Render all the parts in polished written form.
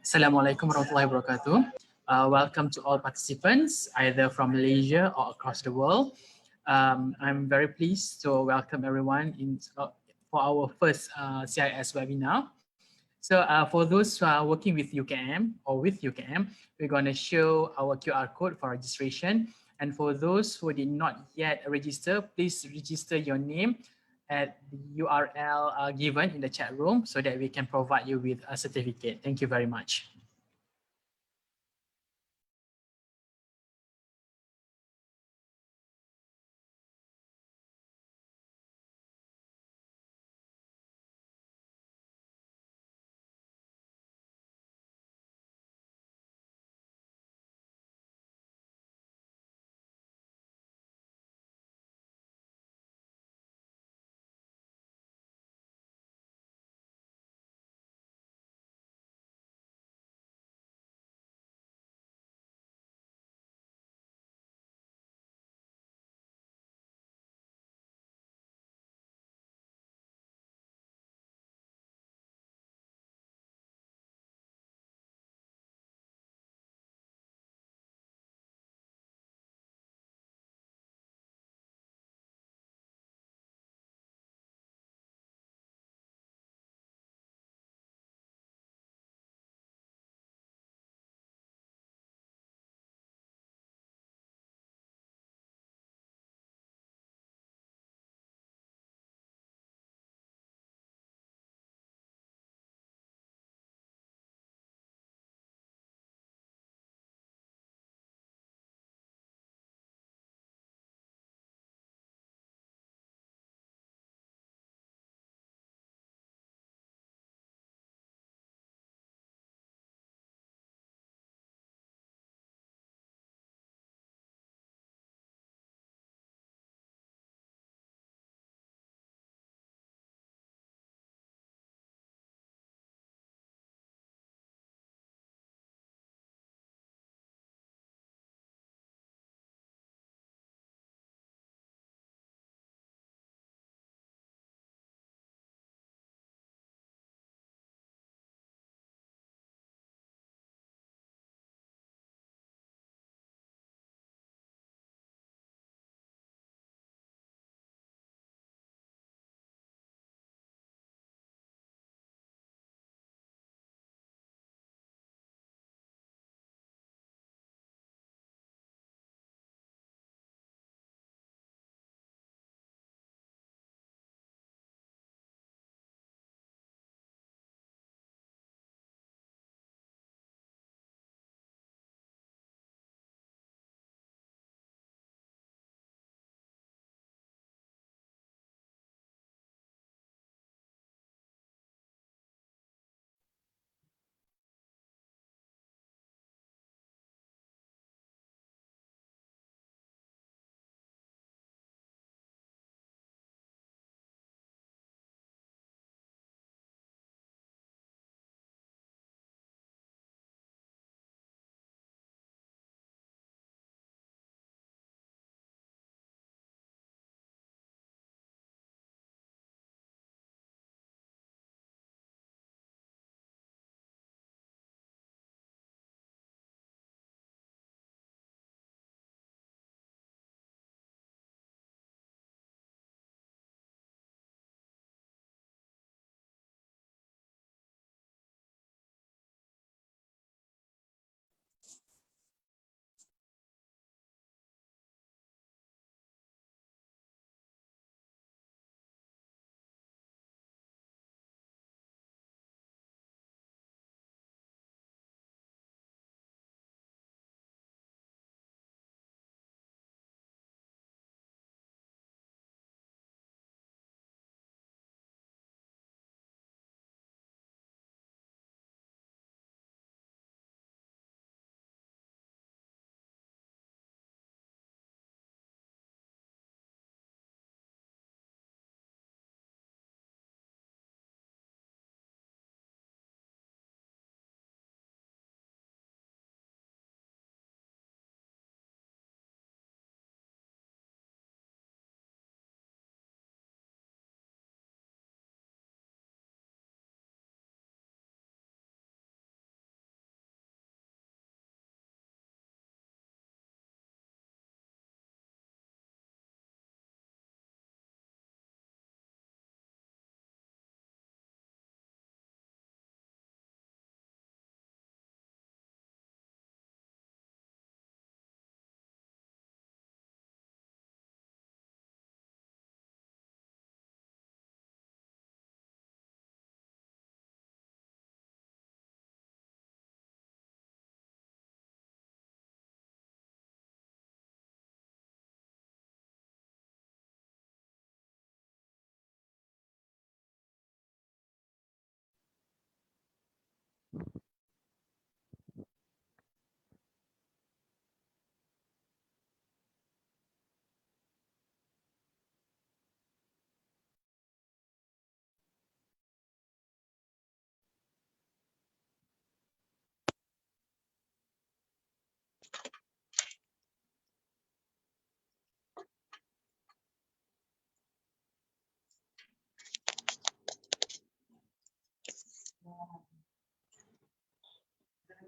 Assalamualaikum warahmatullahi wabarakatuh. Welcome to all participants, either from Malaysia or across the world. I'm very pleased to welcome everyone for our first CIS webinar. So for those who are working with UKM or with UKM, we're going to show our QR code for registration. And for those who did not yet register, please register your name at the URL given in the chat room so that we can provide you with a certificate. Thank you very much.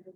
Okay.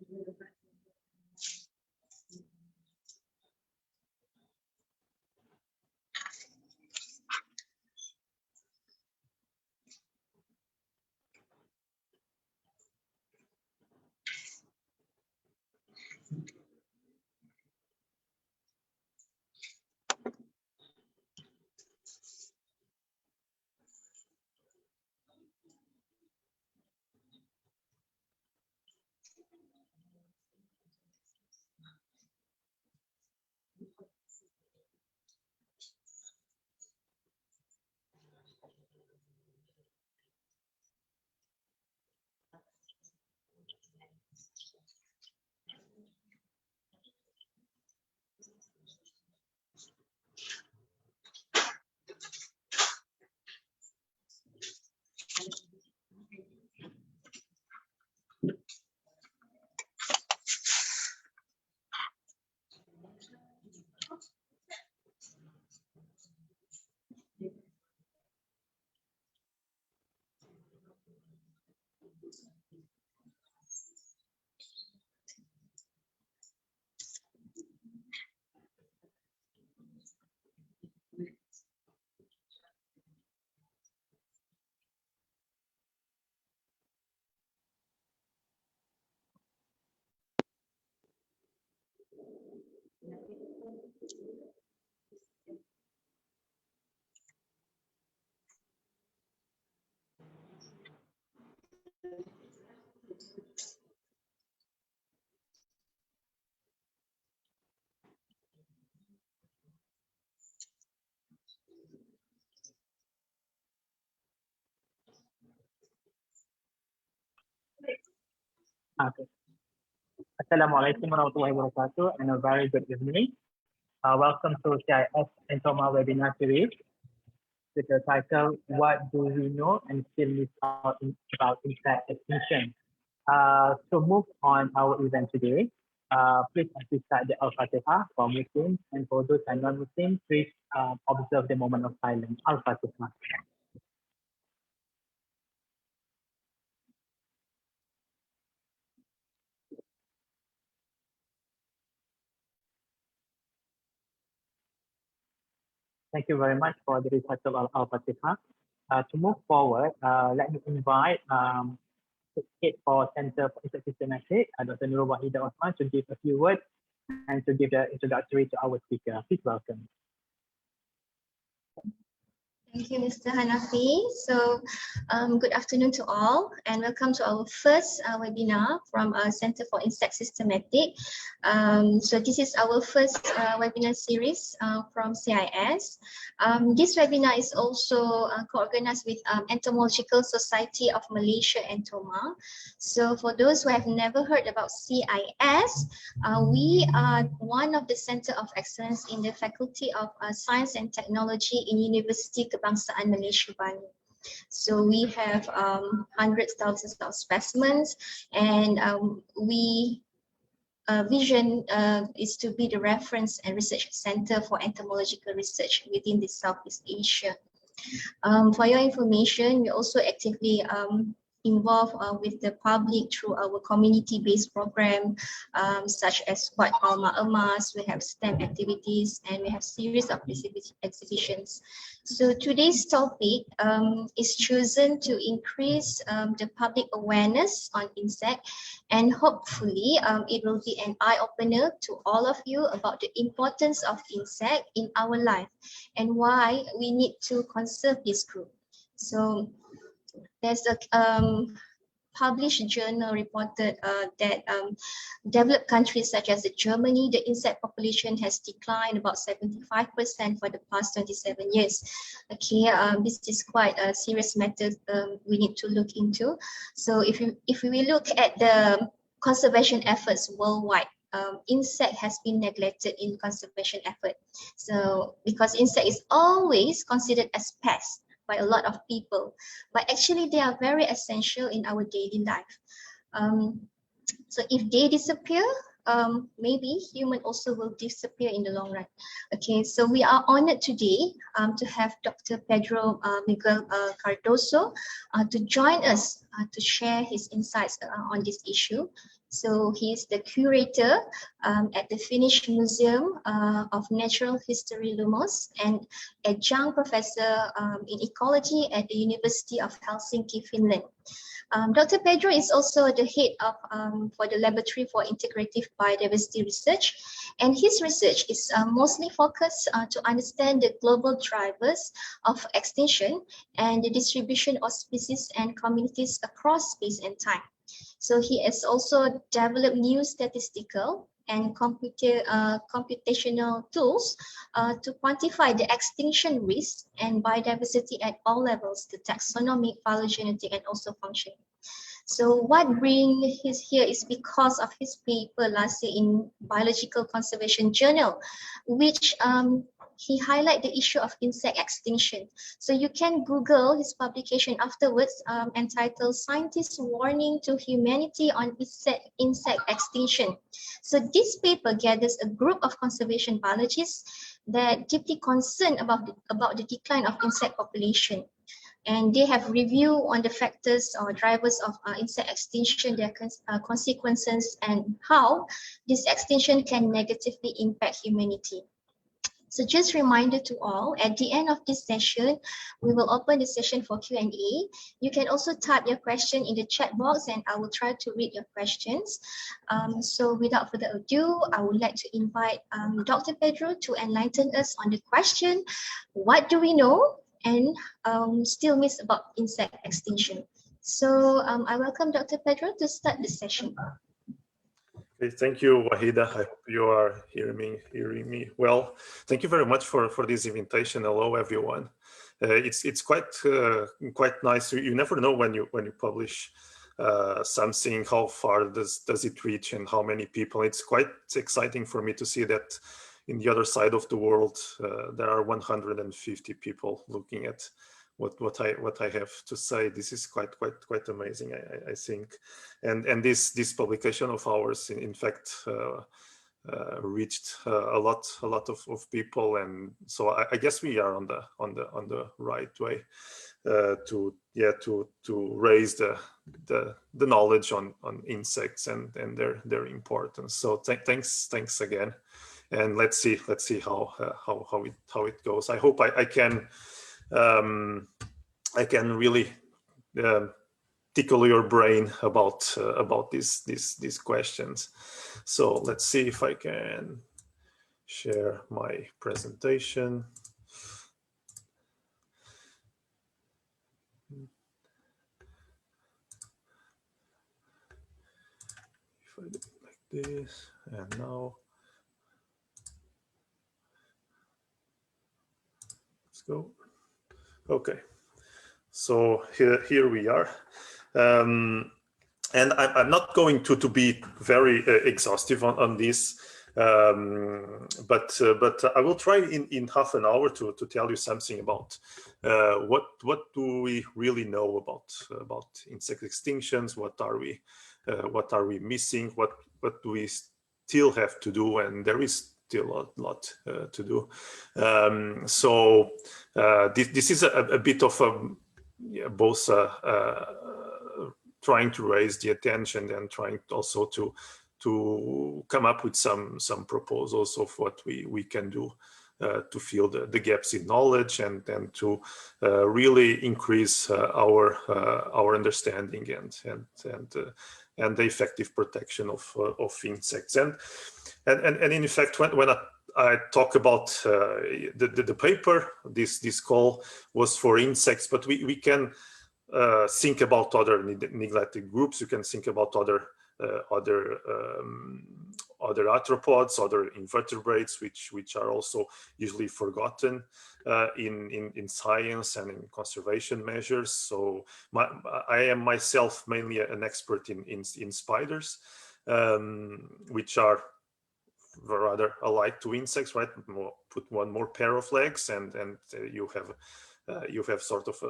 Assalamualaikum warahmatullahi wabarakatuh and a very good evening. Welcome to CIS Entoma webinar series with the title, What Do We Know and Still Miss Out About Insect Extinction? To move on our event today, please start the Al-Fatihah for Muslims, and for those who are non-Muslims, please observe the moment of silence. Al-Fatihah. Thank you very much for the recital of Al-Fatihah. To move forward, let me invite Head for Center for Insect Systematic, Dr. Nurul Wahida Osman, to give a few words and to give the introductory to our speaker. Please welcome. Thank you, Mr. Hanafi. So, good afternoon to all, and welcome to our first webinar from our Center for Insect Systematic. So, this is our first webinar series from CIS. This webinar is also co-organized with Entomological Society of Malaysia, Entoma. So, for those who have never heard about CIS, we are one of the Center of Excellence in the Faculty of Science and Technology in University Kebangsaan Malaysia, Bali. So we have hundreds, thousands of specimens, and we vision is to be the reference and research center for entomological research within the Southeast Asia. For your information, we also actively involved with the public through our community-based program, such as what Palma Emas. We have STEM activities, and we have series of exhibitions. So today's topic is chosen to increase the public awareness on insect, and hopefully it will be an eye-opener to all of you about the importance of insect in our life and why we need to conserve this group. So there's a published journal reported that developed countries such as Germany, the insect population has declined about 75% for the past 27 years. Okay, this is quite a serious matter we need to look into. So if we look at the conservation efforts worldwide, insect has been neglected in conservation effort. So because insect is always considered as pests by a lot of people, but actually they are very essential in our daily life. So if they disappear, maybe human also will disappear in the long run. Okay, so we are honored today to have Dr. Pedro Miguel Cardoso to join us to share his insights on this issue. So he is the curator at the Finnish Museum of Natural History Luomos and adjunct professor in ecology at the University of Helsinki, Finland. Dr. Pedro is also the head of for the Laboratory for Integrative Biodiversity Research, and his research is mostly focused to understand the global drivers of extinction and the distribution of species and communities across space and time. So he has also developed new statistical and computational tools to quantify the extinction risk and biodiversity at all levels, the taxonomic, phylogenetic, and also functioning. So what brings his here is because of his paper last year in Biological Conservation Journal, which he highlighted the issue of insect extinction. So you can Google his publication afterwards, entitled Scientists' Warning to Humanity on Insect Extinction. So this paper gathers a group of conservation biologists that deeply concerned about the decline of insect population. And they have reviewed on the factors or drivers of insect extinction, their consequences, and how this extinction can negatively impact humanity. So just reminder to all, at the end of this session, we will open the session for Q&A. You can also type your question in the chat box and I will try to read your questions. So without further ado, I would like to invite Dr. Pedro to enlighten us on the question, what do we know and still miss about insect extinction? So I welcome Dr. Pedro to start the session. Okay, thank you, Wahida. I hope you are hearing me well. Thank you very much for this invitation. Hello, everyone. It's quite nice. You never know when you publish something, how far does it reach and how many people. It's quite exciting for me to see that in the other side of the world there are 150 people looking at what I have to say. This is quite amazing, I think, and this publication of ours in fact reached a lot of people, and so I guess we are on the right way to raise the knowledge on insects and their importance. So thanks again, and let's see how it goes. I hope I can really tickle your brain about these questions. So let's see if I can share my presentation. If I do it like this, and now let's go. Okay, so here we are, and I'm not going to be very exhaustive on this, but I will try in half an hour to tell you something about what do we really know about insect extinctions. What are we missing? What do we still have to do? And there is still a lot to do. So this is a bit of both trying to raise the attention and trying also to come up with some proposals of what we can do to fill the gaps in knowledge and to really increase our understanding and the effective protection of insects. And in fact, when I talk about the paper, this call was for insects, but we can think about other neglected groups. You can think about other arthropods, other invertebrates, which are also usually forgotten in science and in conservation measures. So I am myself mainly an expert in spiders, which are rather alike to insects, right? Put one more pair of legs and you have you have sort of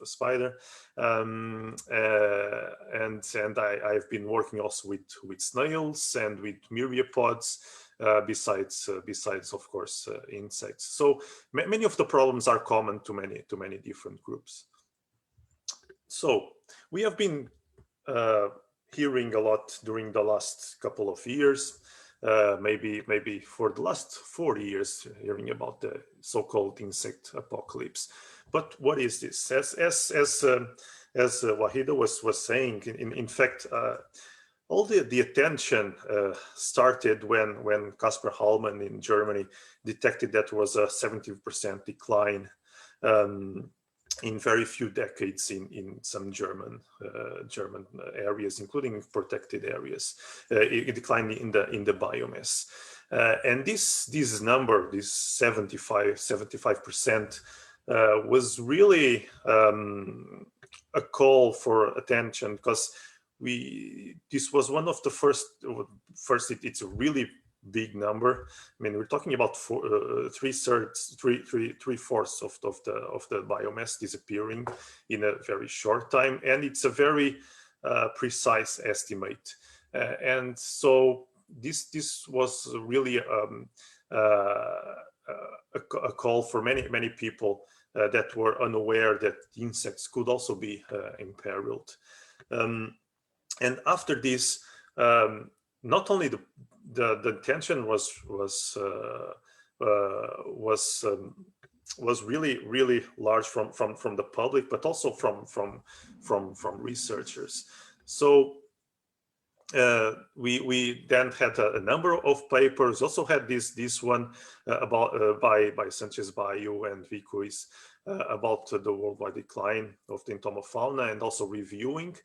a spider. And I've been working also with snails and with myriapods, besides of course insects. So many of the problems are common to many different groups. So we have been hearing a lot during the last couple of years, maybe for the last 40 years, hearing about the so-called insect apocalypse. But what is this? As Wahido was saying, in fact, all the attention started when Caspar Hallmann in Germany detected that was a 70% decline in very few decades in some German areas, including protected areas. It declined in the biomass, and this number, this 75%, was really a call for attention, because this was one of the first. It's a really big number. I mean, we're talking about three-fourths of the biomass disappearing in a very short time, and it's a very precise estimate. And so this was really a call for many people that were unaware that insects could also be imperiled. And after this, not only the attention was really large from the public, but also from researchers. So we then had a number of papers. Also had this one about by Sanchez Bayo and Vicuis about the worldwide decline of the entomofauna, and also reviewing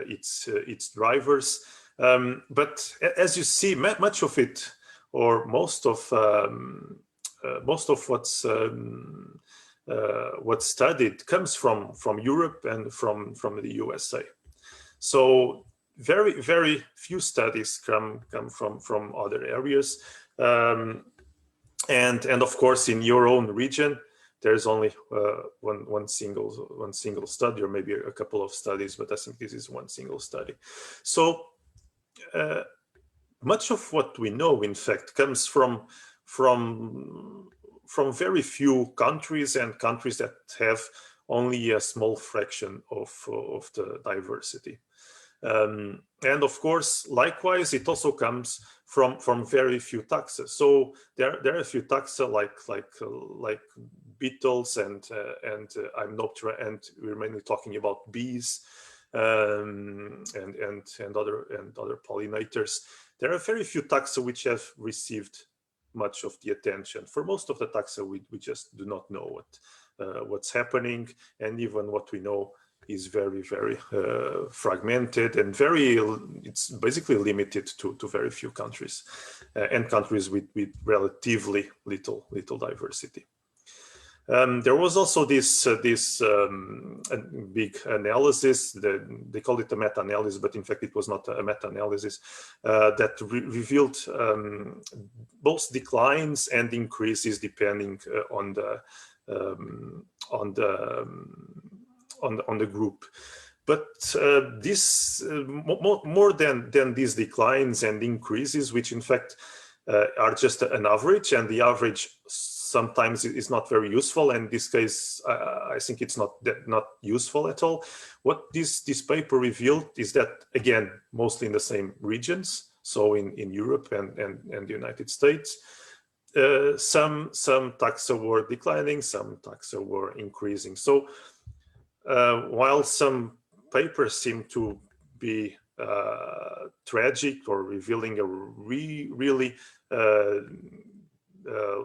its drivers. But as you see, much of it, or most of what's studied comes from Europe and from the USA. So very few studies come from other areas, and of course in your own region there's only one single study, or maybe a couple of studies, but I think this is one single study. So much of what we know, in fact, comes from very few countries, and countries that have only a small fraction of the diversity. And of course, likewise, it also comes from very few taxa. So there are a few taxa like beetles and Hymenoptera, and we're mainly talking about bees and other pollinators. There are very few taxa which have received much of the attention. For most of the taxa, we just do not know what's happening, and even what we know is very fragmented, and it's basically limited to very few countries, and countries with relatively little diversity. There was also this big analysis. They called it a meta-analysis, but in fact it was not a meta-analysis, that revealed both declines and increases depending on the group. But this more than these declines and increases, which in fact are just an average, and the average sometimes is not very useful. And in this case, I think it's not useful at all. What this paper revealed is that, again, mostly in the same regions, so in Europe and the United States, some taxa were declining, some taxa were increasing. So while some papers seem to be tragic, or revealing a really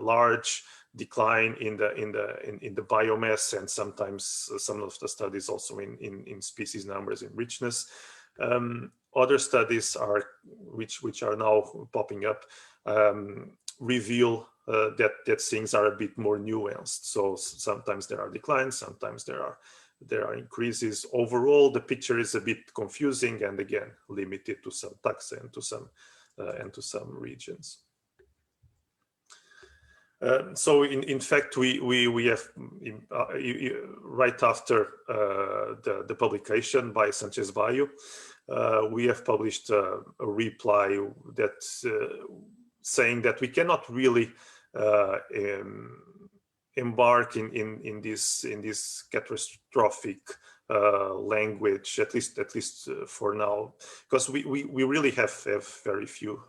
large decline in the biomass, and sometimes some of the studies also in species numbers and richness, other studies which are now popping up reveal that things are a bit more nuanced. So sometimes there are declines, sometimes there are increases. Overall, the picture is a bit confusing, and again limited to some taxa and to some regions. So in fact, we have right after the publication by Sanchez Bayo, we have published a reply that saying that we cannot really embark in this catastrophic language, at least for now, because we really have very few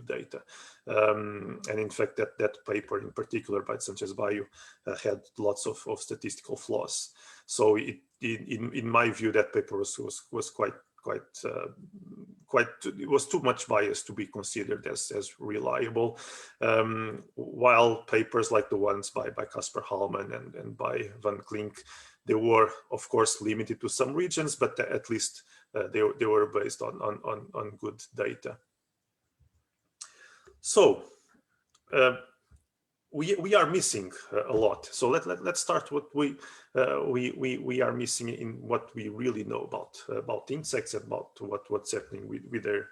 data, and in fact that paper in particular by Sanchez Bayo had lots of statistical flaws. So in my view, that paper was quite it was too much biased to be considered as reliable, while papers like the ones by Kasper Hallman and by Van Klink, they were of course limited to some regions, but at least they were based on good data. So we are missing a lot. So let's start what we are missing in what we really know about insects, about what's happening with their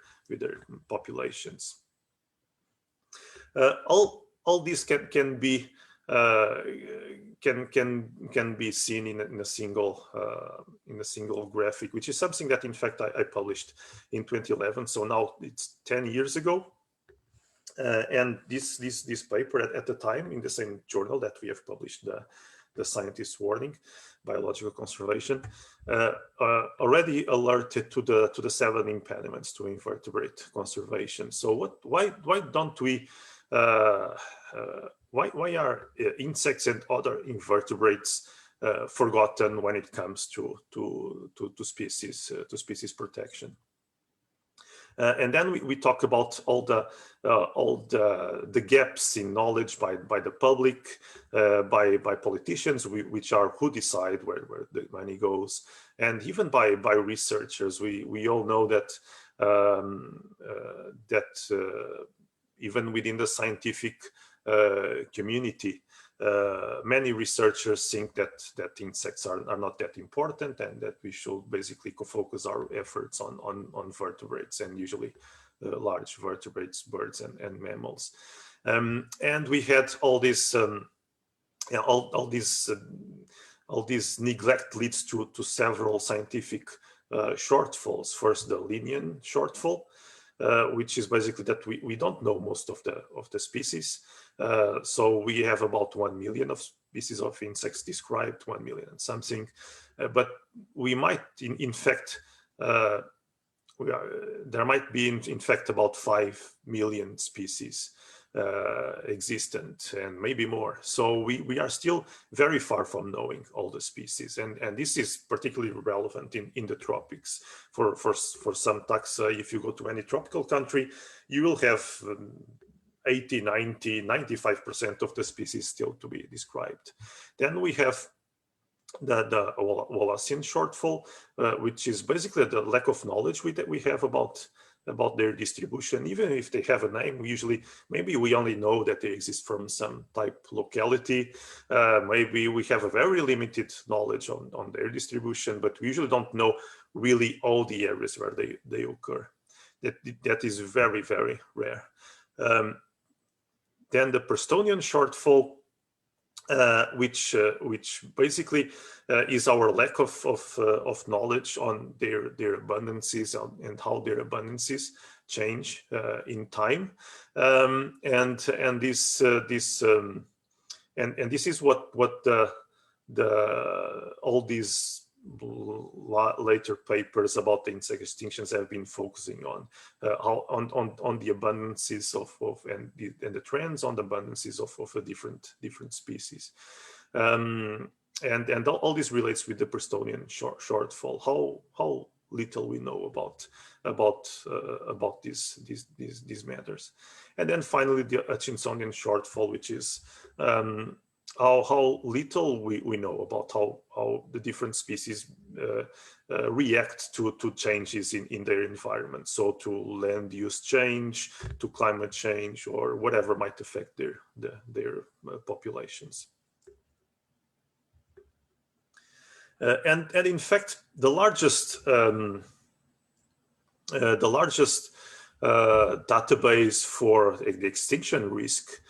populations. All this can be seen in a single graphic, which is something that in fact I published in 2011. So now it's 10 years ago. And this paper at the time in the same journal that we have published the scientist's warning, biological conservation, already alerted to the 7 impediments to invertebrate conservation. So why don't we why are insects and other invertebrates forgotten when it comes to species protection? And then we talk about all the gaps in knowledge by the public, by politicians, which are who decide where the money goes, and even by researchers. We all know that even within the scientific community, many researchers think that insects are not that important, and that we should basically focus our efforts on vertebrates, and usually large vertebrates, birds and mammals. And we had all this neglect leads to several scientific shortfalls. First, the Linnean shortfall, which is basically that we don't know most of the species. So we have about 1 million of species of insects described, 1 million and something, but we might in fact there might be in fact about 5 million species existent, and maybe more. So we are still very far from knowing all the species, and this is particularly relevant in the tropics. For some taxa, if you go to any tropical country, you will have 80, 90, 95% of the species still to be described. Then we have the Wallacean shortfall, which is basically the lack of knowledge that we have about their distribution. Even if they have a name, maybe we only know that they exist from some type locality. Maybe we have a very limited knowledge on their distribution, but we usually don't know really all the areas where they occur. That is very, very rare. Then the Prestonian shortfall, which basically is our lack of knowledge on their abundances and how their abundances change in time, and this is what all these later papers about the insect extinctions have been focusing on, on the abundances and the trends on the abundances of a different species, and all this relates with the Prestonian shortfall. How little we know about these matters. And then finally the Hutchinsonian shortfall, which is how little we know about how the different species react to changes in their environment. So to land use change, to climate change, or whatever might affect their populations. And in fact, the largest database for the extinction risk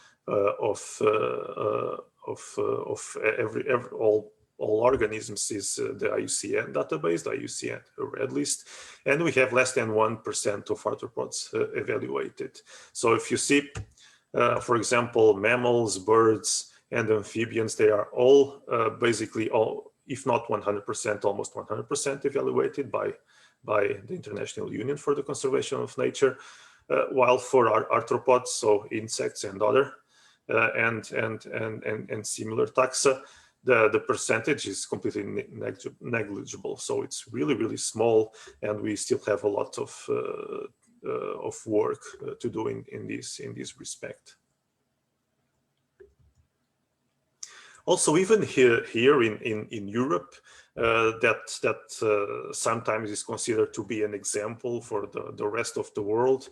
all organisms is the IUCN database, the IUCN red list, and we have less than 1% of arthropods evaluated. So if you see, for example, mammals, birds, and amphibians, they are all basically all, if not 100%, almost 100% evaluated by the International Union for the Conservation of Nature, while for our arthropods, so insects and other and similar taxa, the percentage is completely negligible. So it's really small, and we still have a lot of work to do in this respect. Also, even here in Europe, that sometimes is considered to be an example for the rest of the world.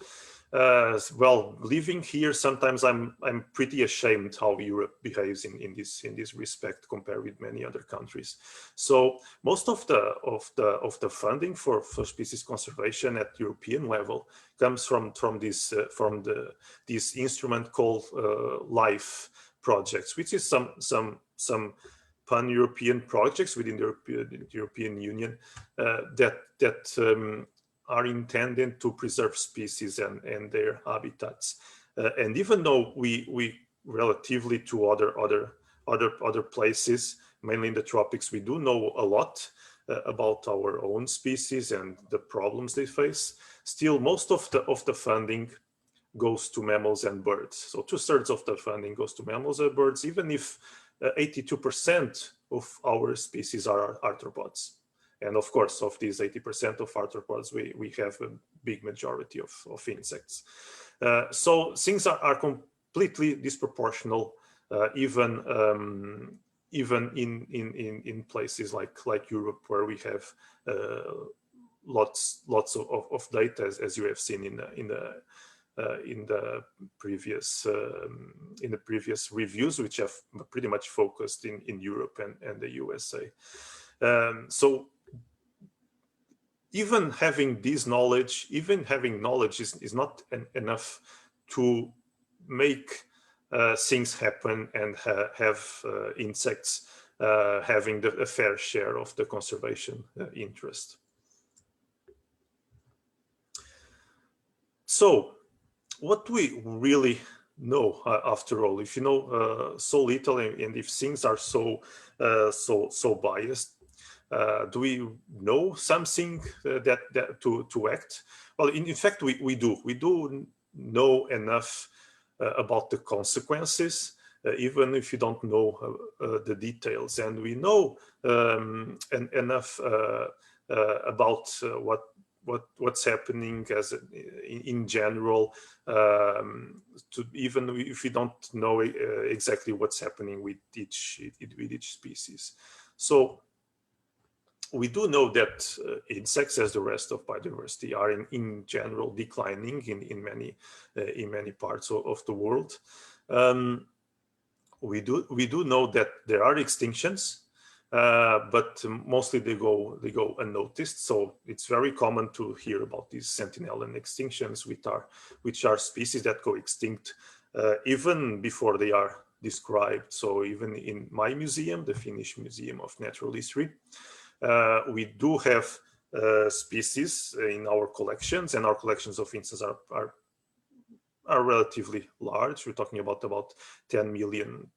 Well, living here, sometimes I'm pretty ashamed how Europe behaves in this respect compared with many other countries. So most of the funding for species conservation at European level comes from this instrument called LIFE projects, which is some pan-European projects within the European Union that are intended to preserve species and their habitats. And even though we relatively to other places, mainly in the tropics, we do know a lot about our own species and the problems they face, still most of the funding goes to mammals and birds. So 2/3 of the funding goes to mammals and birds, even if 82% of our species are arthropods. And of course, of these 80% of arthropods, we have a big majority of insects. So things are completely disproportional, even in places like Europe, where we have lots of data, as you have seen in the previous reviews, which have pretty much focused in Europe and the USA. So even having this knowledge, is not enough to make things happen and have insects having a fair share of the conservation interest. So what we really know, after all, if you know so little and if things are so biased, do we know something that to act? Well, in fact, we do know enough about the consequences, even if you don't know the details, and we know enough about what's happening in general, to even if you don't know exactly what's happening with each species. So we do know that insects, as the rest of biodiversity, are in general declining in many parts of the world. We do know that there are extinctions, but mostly they go unnoticed. So it's very common to hear about these sentinel extinctions, which are species that go extinct even before they are described. So even in my museum, the Finnish Museum of Natural History, we do have species in our collections, and our collections of insects are relatively large. We're talking about 10 million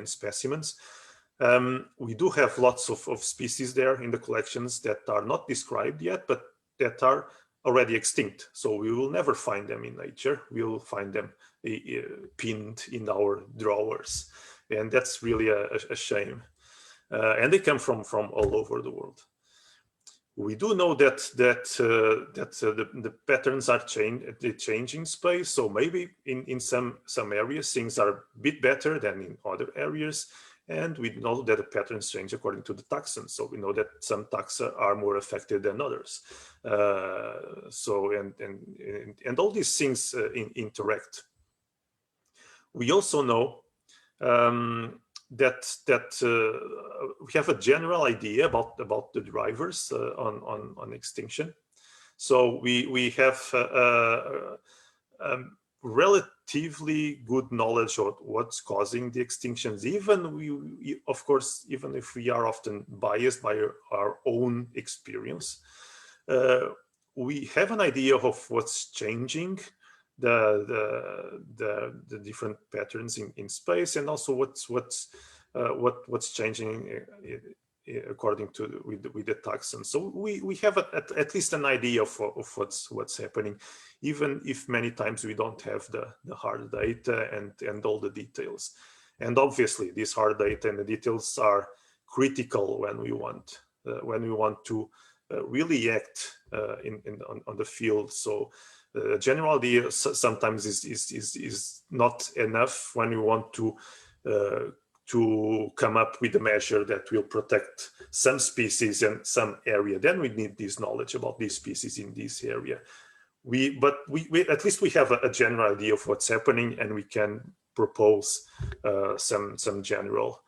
specimens. We do have lots of species there in the collections that are not described yet, but that are already extinct. So we will never find them in nature. We will find them pinned in our drawers, and that's really a shame. And they come from all over the world. We do know that the patterns are changing space. So maybe in some areas things are a bit better than in other areas, and we know that the patterns change according to the taxon. So we know that some taxa are more affected than others. So and all these things interact. We also know that we have a general idea about the drivers on extinction. So we have relatively good knowledge of what's causing the extinctions. Even of course, even if we are often biased by our own experience, we have an idea of what's changing the different patterns in space, and also what's changing according to with the taxon. So we have at least an idea of what's happening, even if many times we don't have the hard data and all the details. And obviously, these hard data and the details are critical when we want to really act on the field. So general idea sometimes is not enough when we want to come up with a measure that will protect some species in some area. Then we need this knowledge about these species in this area. But at least we have a general idea of what's happening, and we can propose some general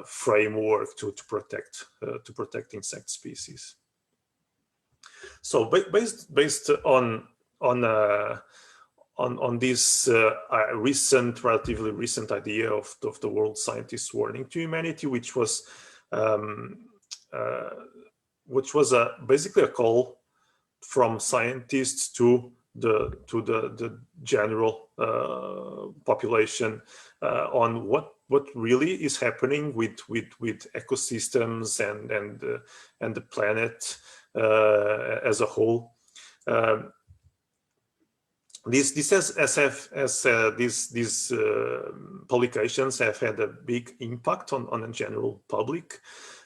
framework to protect insect species. So based on this relatively recent idea of the World Scientists' Warning to Humanity, which was basically a call from scientists to the general population on what really is happening with ecosystems and the planet as a whole. These publications have had a big impact on the general public,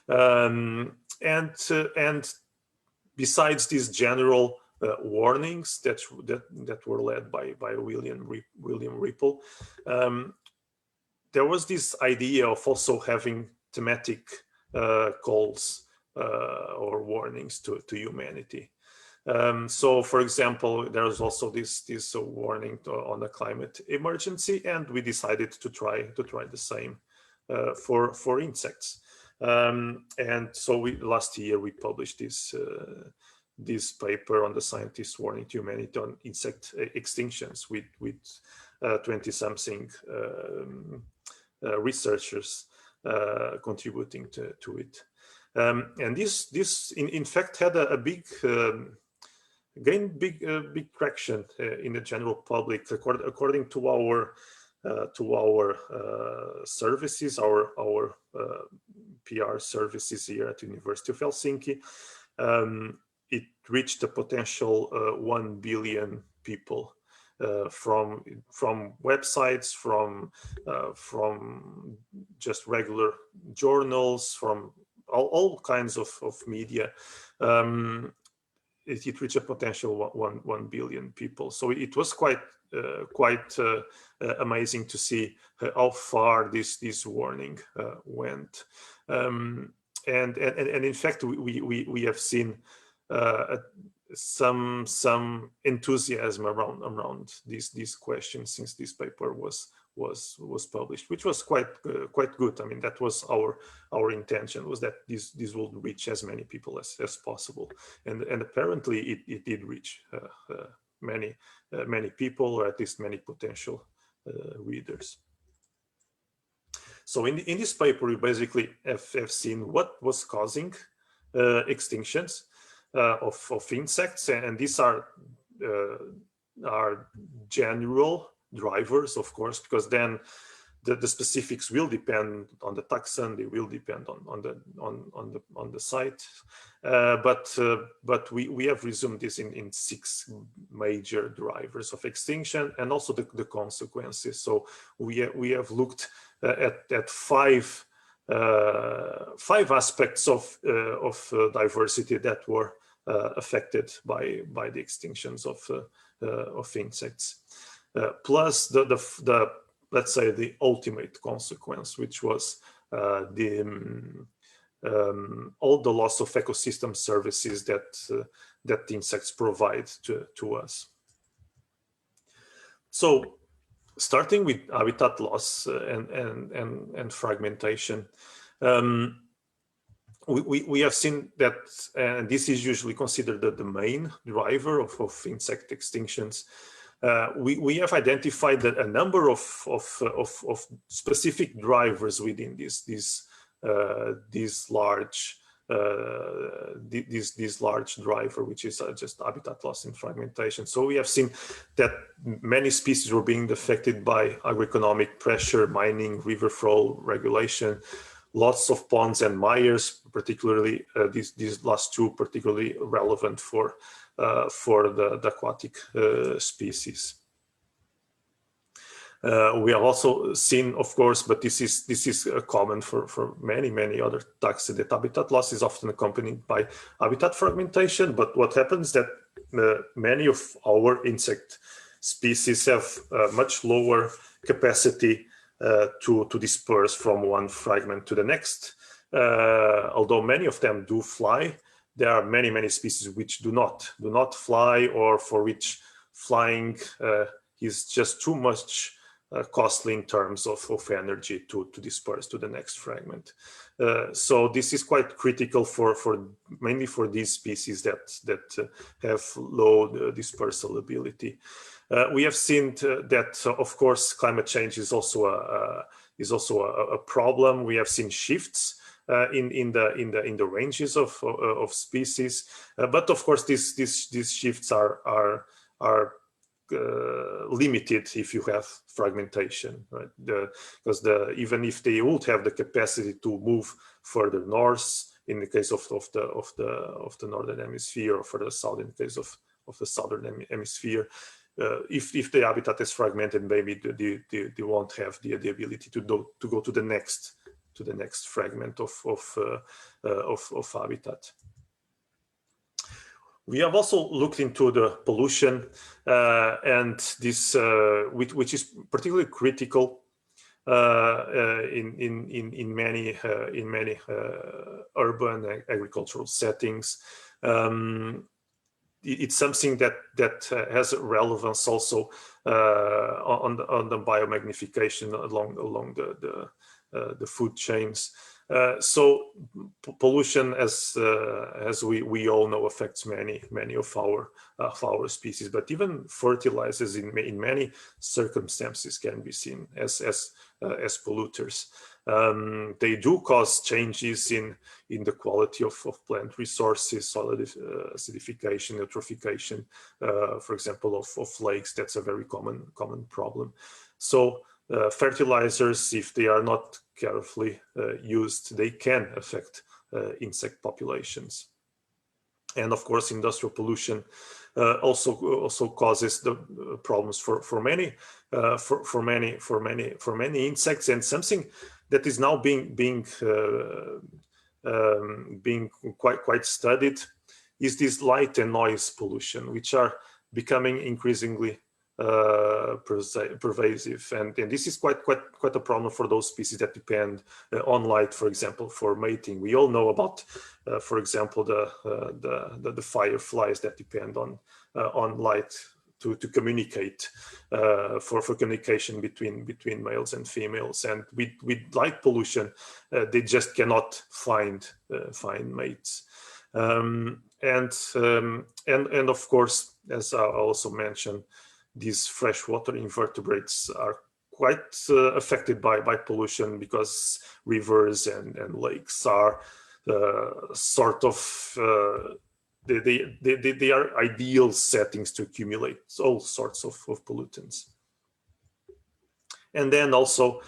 and besides these general warnings that were led by William Ripple, there was this idea of also having thematic calls or warnings to humanity. So, for example, there was also this warning on the climate emergency, and we decided to try the same for insects. And so last year we published this paper on the scientists' warning to humanity on insect extinctions with 20-something researchers contributing to it. And this in fact had a big gained big traction in the general public, according to our services, our PR services here at the University of Helsinki. It reached a potential 1 billion people from websites, from just regular journals, from all kinds of media. It reached a potential 1 billion people. So it was quite amazing to see how far this warning went. And in fact, we have seen some enthusiasm around these questions since this paper was published, which was quite good. I mean, that was our intention, was that this would reach as many people as possible, and apparently it did reach many people, or at least many potential readers. So in this paper, we basically have seen what was causing extinctions of insects, and these are general drivers, of course, because then the specifics will depend on the taxon, they will depend on the site, but we have resumed this in 6 major drivers of extinction, and also the consequences. So we have looked at 5 aspects of diversity that were affected by the extinctions of insects, plus the let's say the ultimate consequence, which was all the loss of ecosystem services that insects provide to us. So, starting with habitat loss and fragmentation, we have seen that, and this is usually considered the main driver of insect extinctions. We have identified that a number of specific drivers within this large driver, which is just habitat loss and fragmentation. So we have seen that many species were being affected by agroeconomic pressure, mining, river flow regulation, lots of ponds and mires, particularly these last two particularly relevant for the aquatic species. We have also seen, of course, but this is common for many other taxa, that habitat loss is often accompanied by habitat fragmentation. But what happens that many of our insect species have much lower capacity to disperse from one fragment to the next. Although many of them do fly, there are many species which do not fly, or for which flying is just too much costly in terms of energy to disperse to the next fragment. So this is quite critical mainly for these species that have low dispersal ability. We have seen that, of course, climate change is also a problem. We have seen shifts in the ranges of species, but of course these shifts are limited if you have fragmentation, right? Because even if they would have the capacity to move further north in the case of the northern hemisphere, or further south in the case of the southern hemisphere, if the habitat is fragmented, maybe they won't have the ability to go to the next fragment of habitat. We have also looked into the pollution, and this, which is particularly critical in many urban agricultural settings. It's something that has relevance also on the biomagnification along the food chains. So pollution, as we all know, affects many of our species. But even fertilizers in many circumstances can be seen as polluters. They do cause changes in the quality of plant resources, soil acidification, eutrophication, for example, of lakes. That's a very common problem. So fertilizers, if they are not carefully used, they can affect insect populations. And of course, industrial pollution also causes the problems for many insects. And something that is now being quite studied is this light and noise pollution, which are becoming increasingly pervasive, and this is quite a problem for those species that depend on light, for example, for mating. We all know about, for example, the fireflies that depend on light to communicate, for communication between males and females. And with light pollution, they just cannot find mates. And of course, as I also mentioned, these freshwater invertebrates are quite affected by pollution, because rivers and lakes are sort of they are ideal settings to accumulate all sorts of pollutants. And then also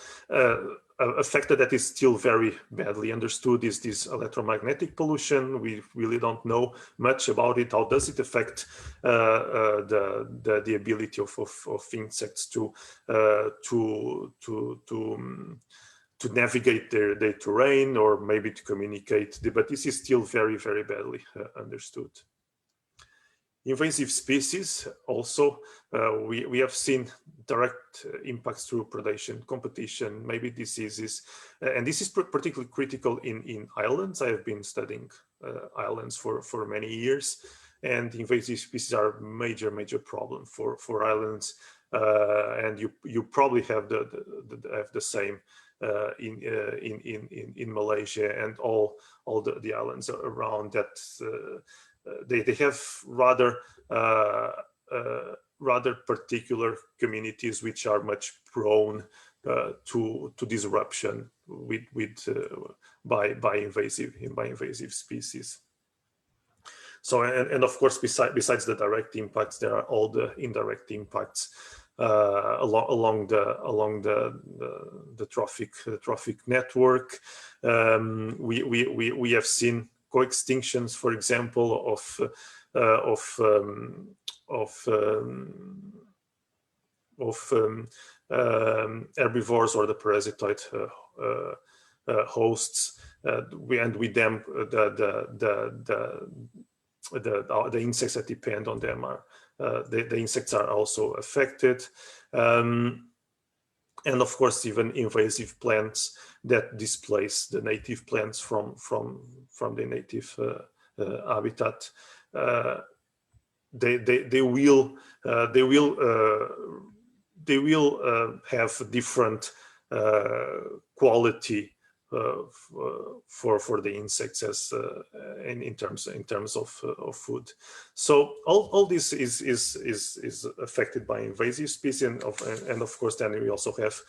a factor that is still very badly understood is this electromagnetic pollution. We really don't know much about it. How does it affect the ability of insects to navigate their terrain, or maybe to communicate? But this is still very badly understood. Invasive species also, we have seen direct impacts through predation, competition, maybe diseases, and this is particularly critical in islands. I have been studying islands for many years, and invasive species are major problem for islands, and you probably have the same in Malaysia and all all the islands around that they have rather rather particular communities which are much prone to disruption by invasive species. So and of course, besides the direct impacts, there are all the indirect impacts along the trophic network. We have seen co-extinctions, for example, of herbivores or the parasitoid hosts, and with them the insects that depend on them are the insects are also affected, and of course even invasive plants that displace the native plants from the native habitat. They will have different quality for the insects as in terms of food. So all this is affected by invasive species, and of course then we also have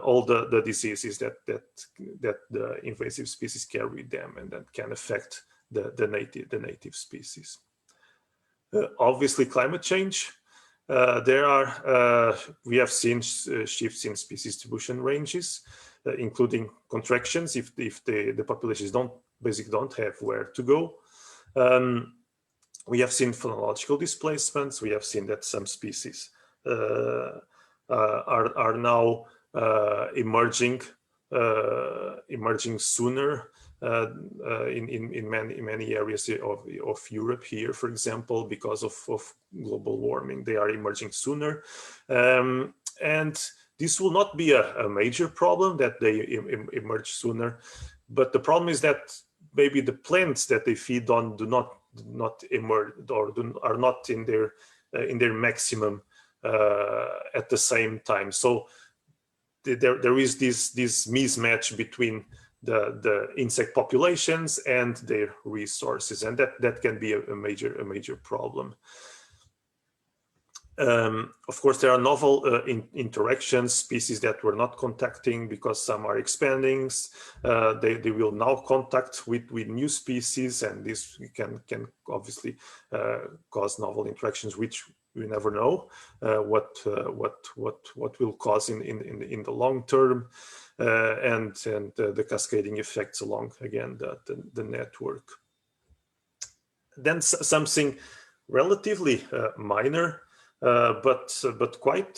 all the diseases that the invasive species carry with them, and that can affect the native species. Obviously, climate change. We have seen shifts in species distribution ranges, including contractions if the populations basically don't have where to go. We have seen phenological displacements. We have seen that some species are now emerging sooner in many areas of Europe here, for example, because of global warming. They are emerging sooner, and this will not be a major problem that they emerge sooner, but the problem is that maybe the plants that they feed on do not emerge or are not in their maximum at the same time. So there is this mismatch between the insect populations and their resources, and that can be a major problem. Of course, there are novel interactions, species that were not contacting because some are expanding. They will now contact with new species, and this can obviously cause novel interactions, which we never know what will cause in the long term, and the cascading effects along again the network. Then something relatively minor, but quite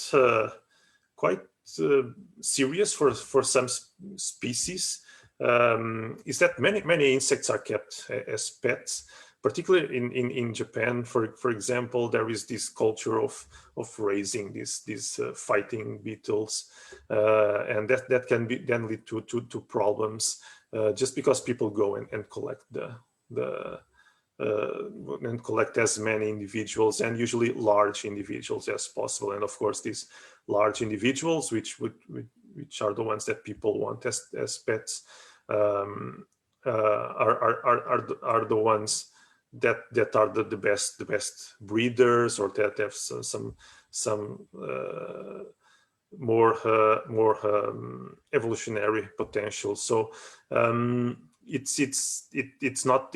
serious for some species, is that many insects are kept as pets. Particularly in Japan, for example, there is this culture of raising these fighting beetles, and that can then lead to problems just because people go and collect and collect as many individuals, and usually large individuals as possible. And of course, these large individuals, which are the ones that people want as pets, are the ones that are the best breeders, or that have some more evolutionary potential. So it's not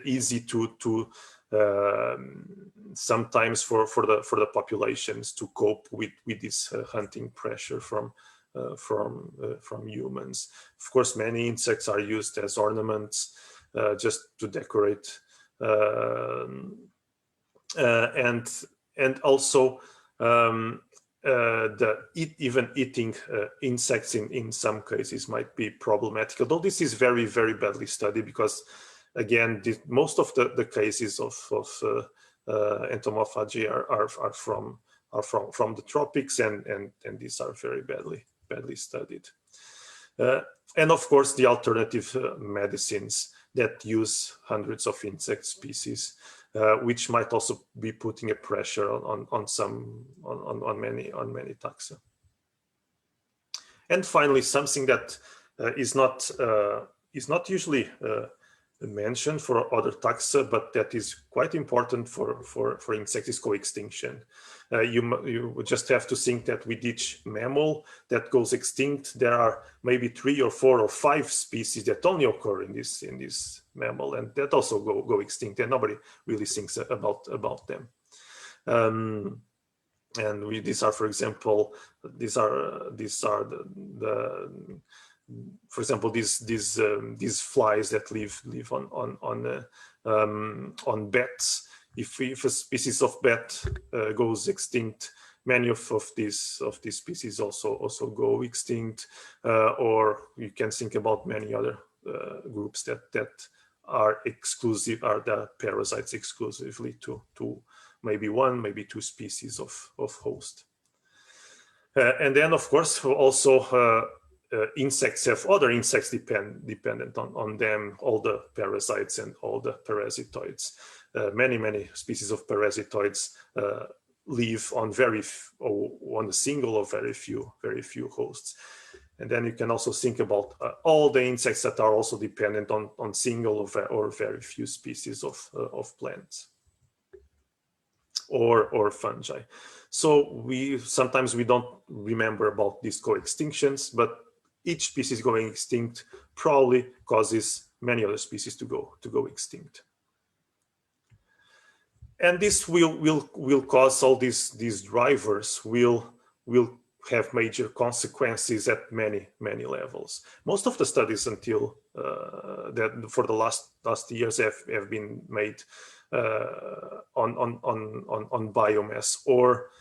easy to sometimes for the populations to cope with this hunting pressure from humans. Of course, many insects are used as ornaments, just to decorate, and also even eating insects in some cases might be problematic. Although this is very badly studied, because again, most of the cases of entomophagy are from the tropics, and these are very badly studied. And of course, the alternative medicines that use hundreds of insect species, which might also be putting a pressure on many taxa. And finally, something that is not usually mentioned for other taxa, but that is quite important for insects is co-extinction. You just have to think that with each mammal that goes extinct, there are maybe 3 or 4 or 5 species that only occur in this mammal, and that also go extinct, and nobody really thinks about them. And these are, for example, these are for example, these flies that live on bats. If a species of bat goes extinct, many of these species also go extinct. Or you can think about many other groups that are the parasites exclusively to maybe 1, maybe 2 species of host. And then, of course, also insects have other insects dependent on them, all the parasites and all the parasitoids. Many species of parasitoids live on on a single or very few hosts. And then you can also think about all the insects that are also dependent on single or very few species of plants or fungi. So sometimes we don't remember about these co-extinctions, but each species going extinct probably causes many other species to go extinct. And this will cause all these drivers will have major consequences at many levels. Most of the studies until that for the last years have been made on biomass, or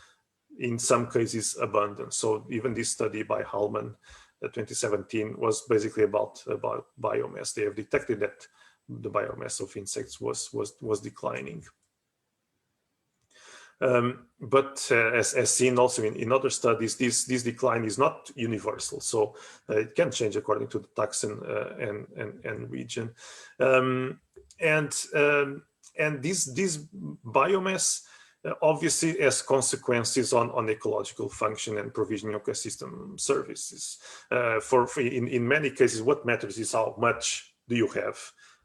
in some cases abundance. So even this study by Hallman 2017 was basically about biomass. They have detected that the biomass of insects was declining. But as seen also in other studies, this decline is not universal. So it can change according to the taxon and region. And this biomass obviously has consequences on ecological function and provisioning of ecosystem services. In many cases, what matters is how much do you have,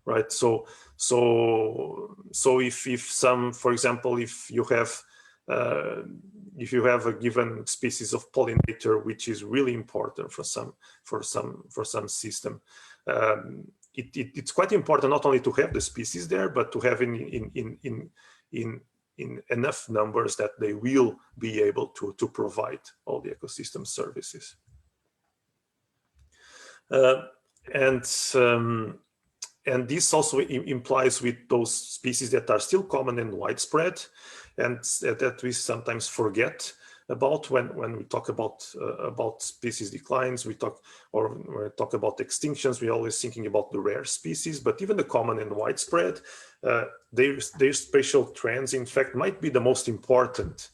right? So if some, for example, if you have a given species of pollinator which is really important for some system, it's quite important not only to have the species there, but to have in enough numbers that they will be able to provide all the ecosystem services. And this also implies with those species that are still common and widespread, and that we sometimes forget about when we talk about species declines. When we talk about extinctions, we're always thinking about the rare species, but even the common and widespread, their spatial trends, in fact, might be the most important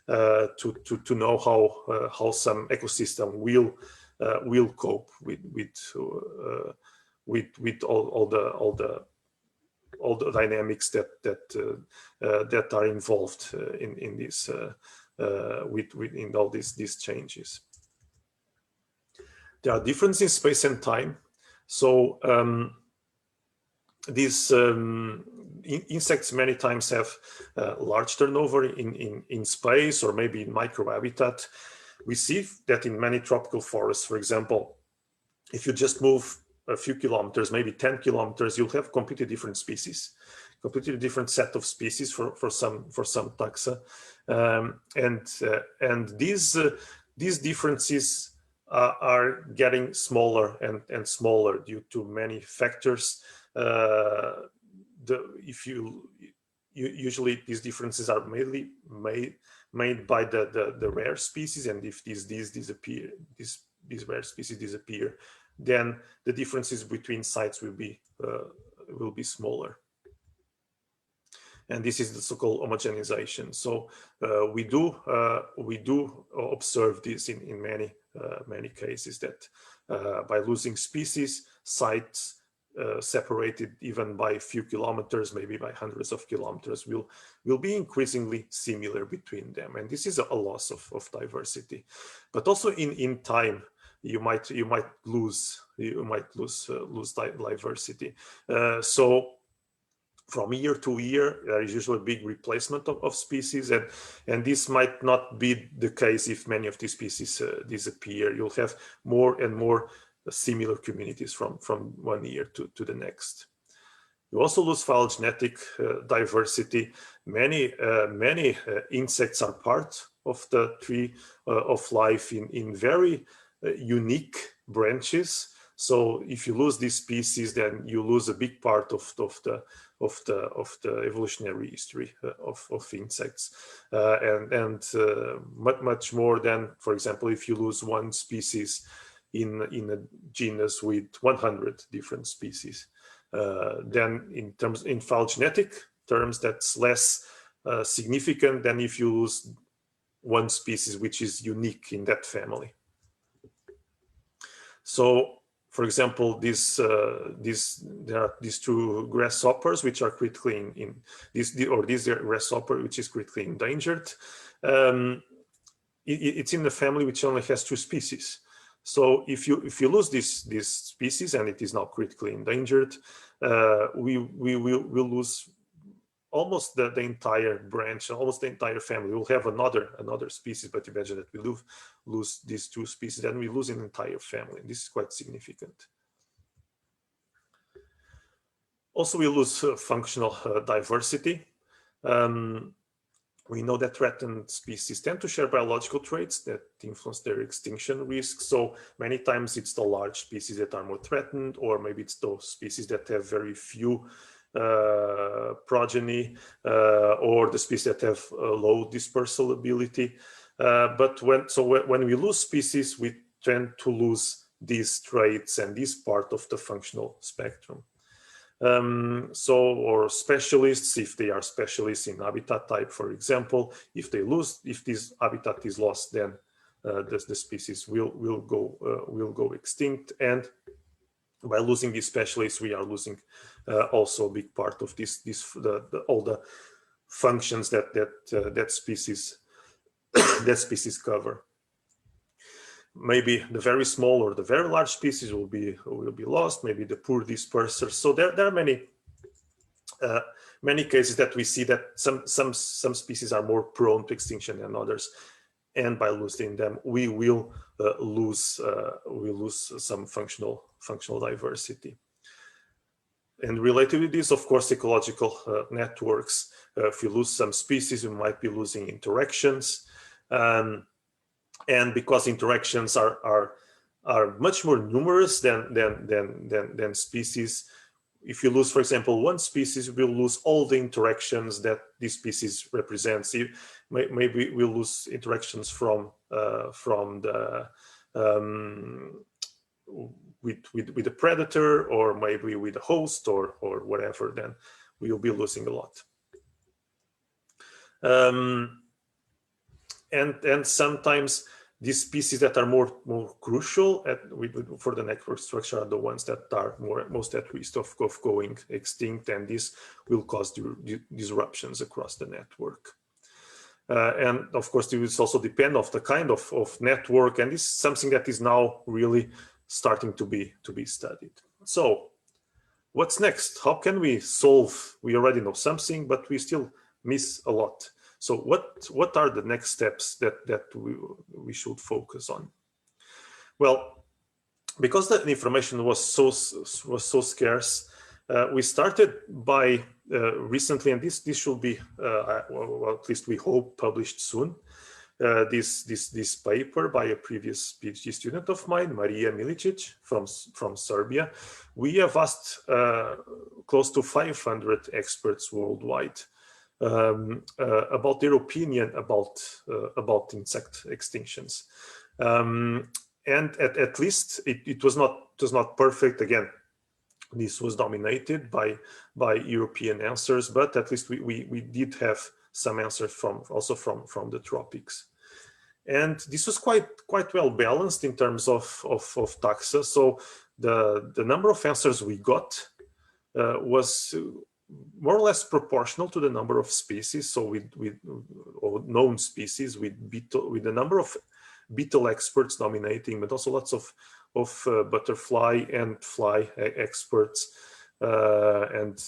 to know how some ecosystem will cope with all the dynamics that are involved in this in all these changes. There are differences in space and time. So these insects many times have large turnover in space or maybe in microhabitat. We see that in many tropical forests, for example, if you just move a few kilometers, maybe 10 kilometers, you'll have completely different species, completely different set of species for some taxa, and these differences are getting smaller and smaller due to many factors. Usually these differences are mainly made by the rare species, and if these disappear, these rare species disappear, then the differences between sites will be smaller. And this is the so-called homogenization. So we do observe this in many cases, that by losing species, sites separated even by a few kilometers, maybe by hundreds of kilometers, will be increasingly similar between them. And this is a loss of diversity. But also in time, you might lose diversity. So from year to year, there is usually a big replacement of species, and this might not be the case if many of these species disappear. You'll have more and more similar communities from one year to the next. You also lose phylogenetic diversity. Many insects are part of the tree of life in very unique branches. So if you lose these species, then you lose a big part of the evolutionary history of insects, and much more than, for example, if you lose one species in a genus with 100 different species. Then in phylogenetic terms, that's less significant than if you lose one species which is unique in that family. So, for example, there are these two grasshoppers which are critically this grasshopper which is critically endangered. It's in a family which only has 2 species. So if you lose this species and it is now critically endangered, we will lose almost the entire branch, almost the entire family. We'll have another species, but imagine that we lose these 2 species, then we lose an entire family. This is quite significant. Also, we lose functional diversity. We know that threatened species tend to share biological traits that influence their extinction risk. So many times it's the large species that are more threatened, or maybe it's those species that have very few progeny, or the species that have low dispersal ability. But when we lose species, we tend to lose these traits and this part of the functional spectrum. Or specialists, if they are specialists in habitat type, for example, if this habitat is lost, then the species will go extinct. And by losing these specialists, we are losing also a big part of all the functions that species cover. Maybe the very small or the very large species will be lost. Maybe the poor dispersers. So there are many cases that we see that some species are more prone to extinction than others, and by losing them, we will lose some functional diversity. And related to this, of course, ecological networks. If we lose some species, we might be losing interactions. And because interactions are much more numerous than species, if you lose, for example, one species, we'll lose all the interactions that this species represents. Maybe we'll lose interactions with the predator, or maybe with the host, or whatever. Then we will be losing a lot. And sometimes these species that are more crucial for the network structure are the ones that are most at risk of going extinct, and this will cause disruptions across the network. And of course, it will also depend on the kind of network, and this is something that is now really starting to be studied. So, what's next? How can we solve? We already know something, but we still miss a lot. So what are the next steps that we should focus on? Well, because the information was so scarce, we started by recently, and this should be, well, at least we hope, published soon. This paper by a previous PhD student of mine, Maria Milicic from Serbia. We have asked close to 500 experts worldwide about their opinion about insect extinctions, and at least it was not perfect. Again, this was dominated by European answers, but at least we did have some answers from the tropics, and this was quite well balanced in terms of taxa. So the number of answers we got was more or less proportional to the number of species. So with known species, with the number of beetle experts dominating, but also lots of butterfly and fly experts, and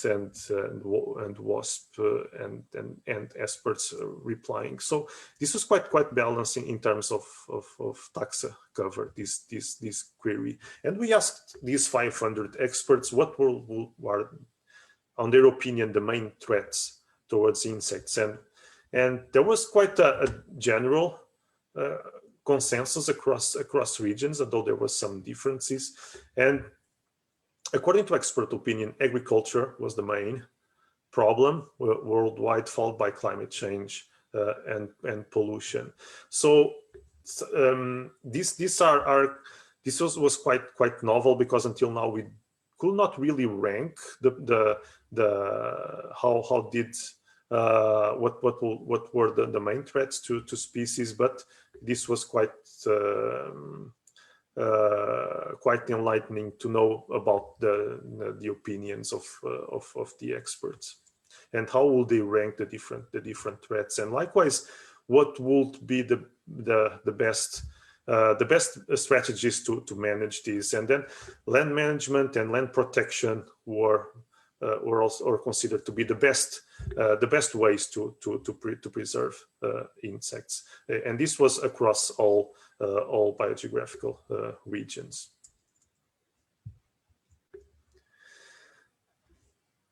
wasp and experts replying. So this was quite balancing in terms of taxa cover, this query. And we asked these 500 experts what were, on their opinion, the main threats towards insects, and there was quite a general consensus across regions, although there were some differences. And according to expert opinion, agriculture was the main problem worldwide, followed by climate change and pollution. So this was quite novel, because until now we could not really rank what were the main threats to species, but this was quite enlightening to know about the opinions of the experts, and how will they rank the different threats, and likewise what would be the best strategies to manage these. And then land management and land protection were also considered to be the best ways to preserve insects, and this was across all biogeographical regions.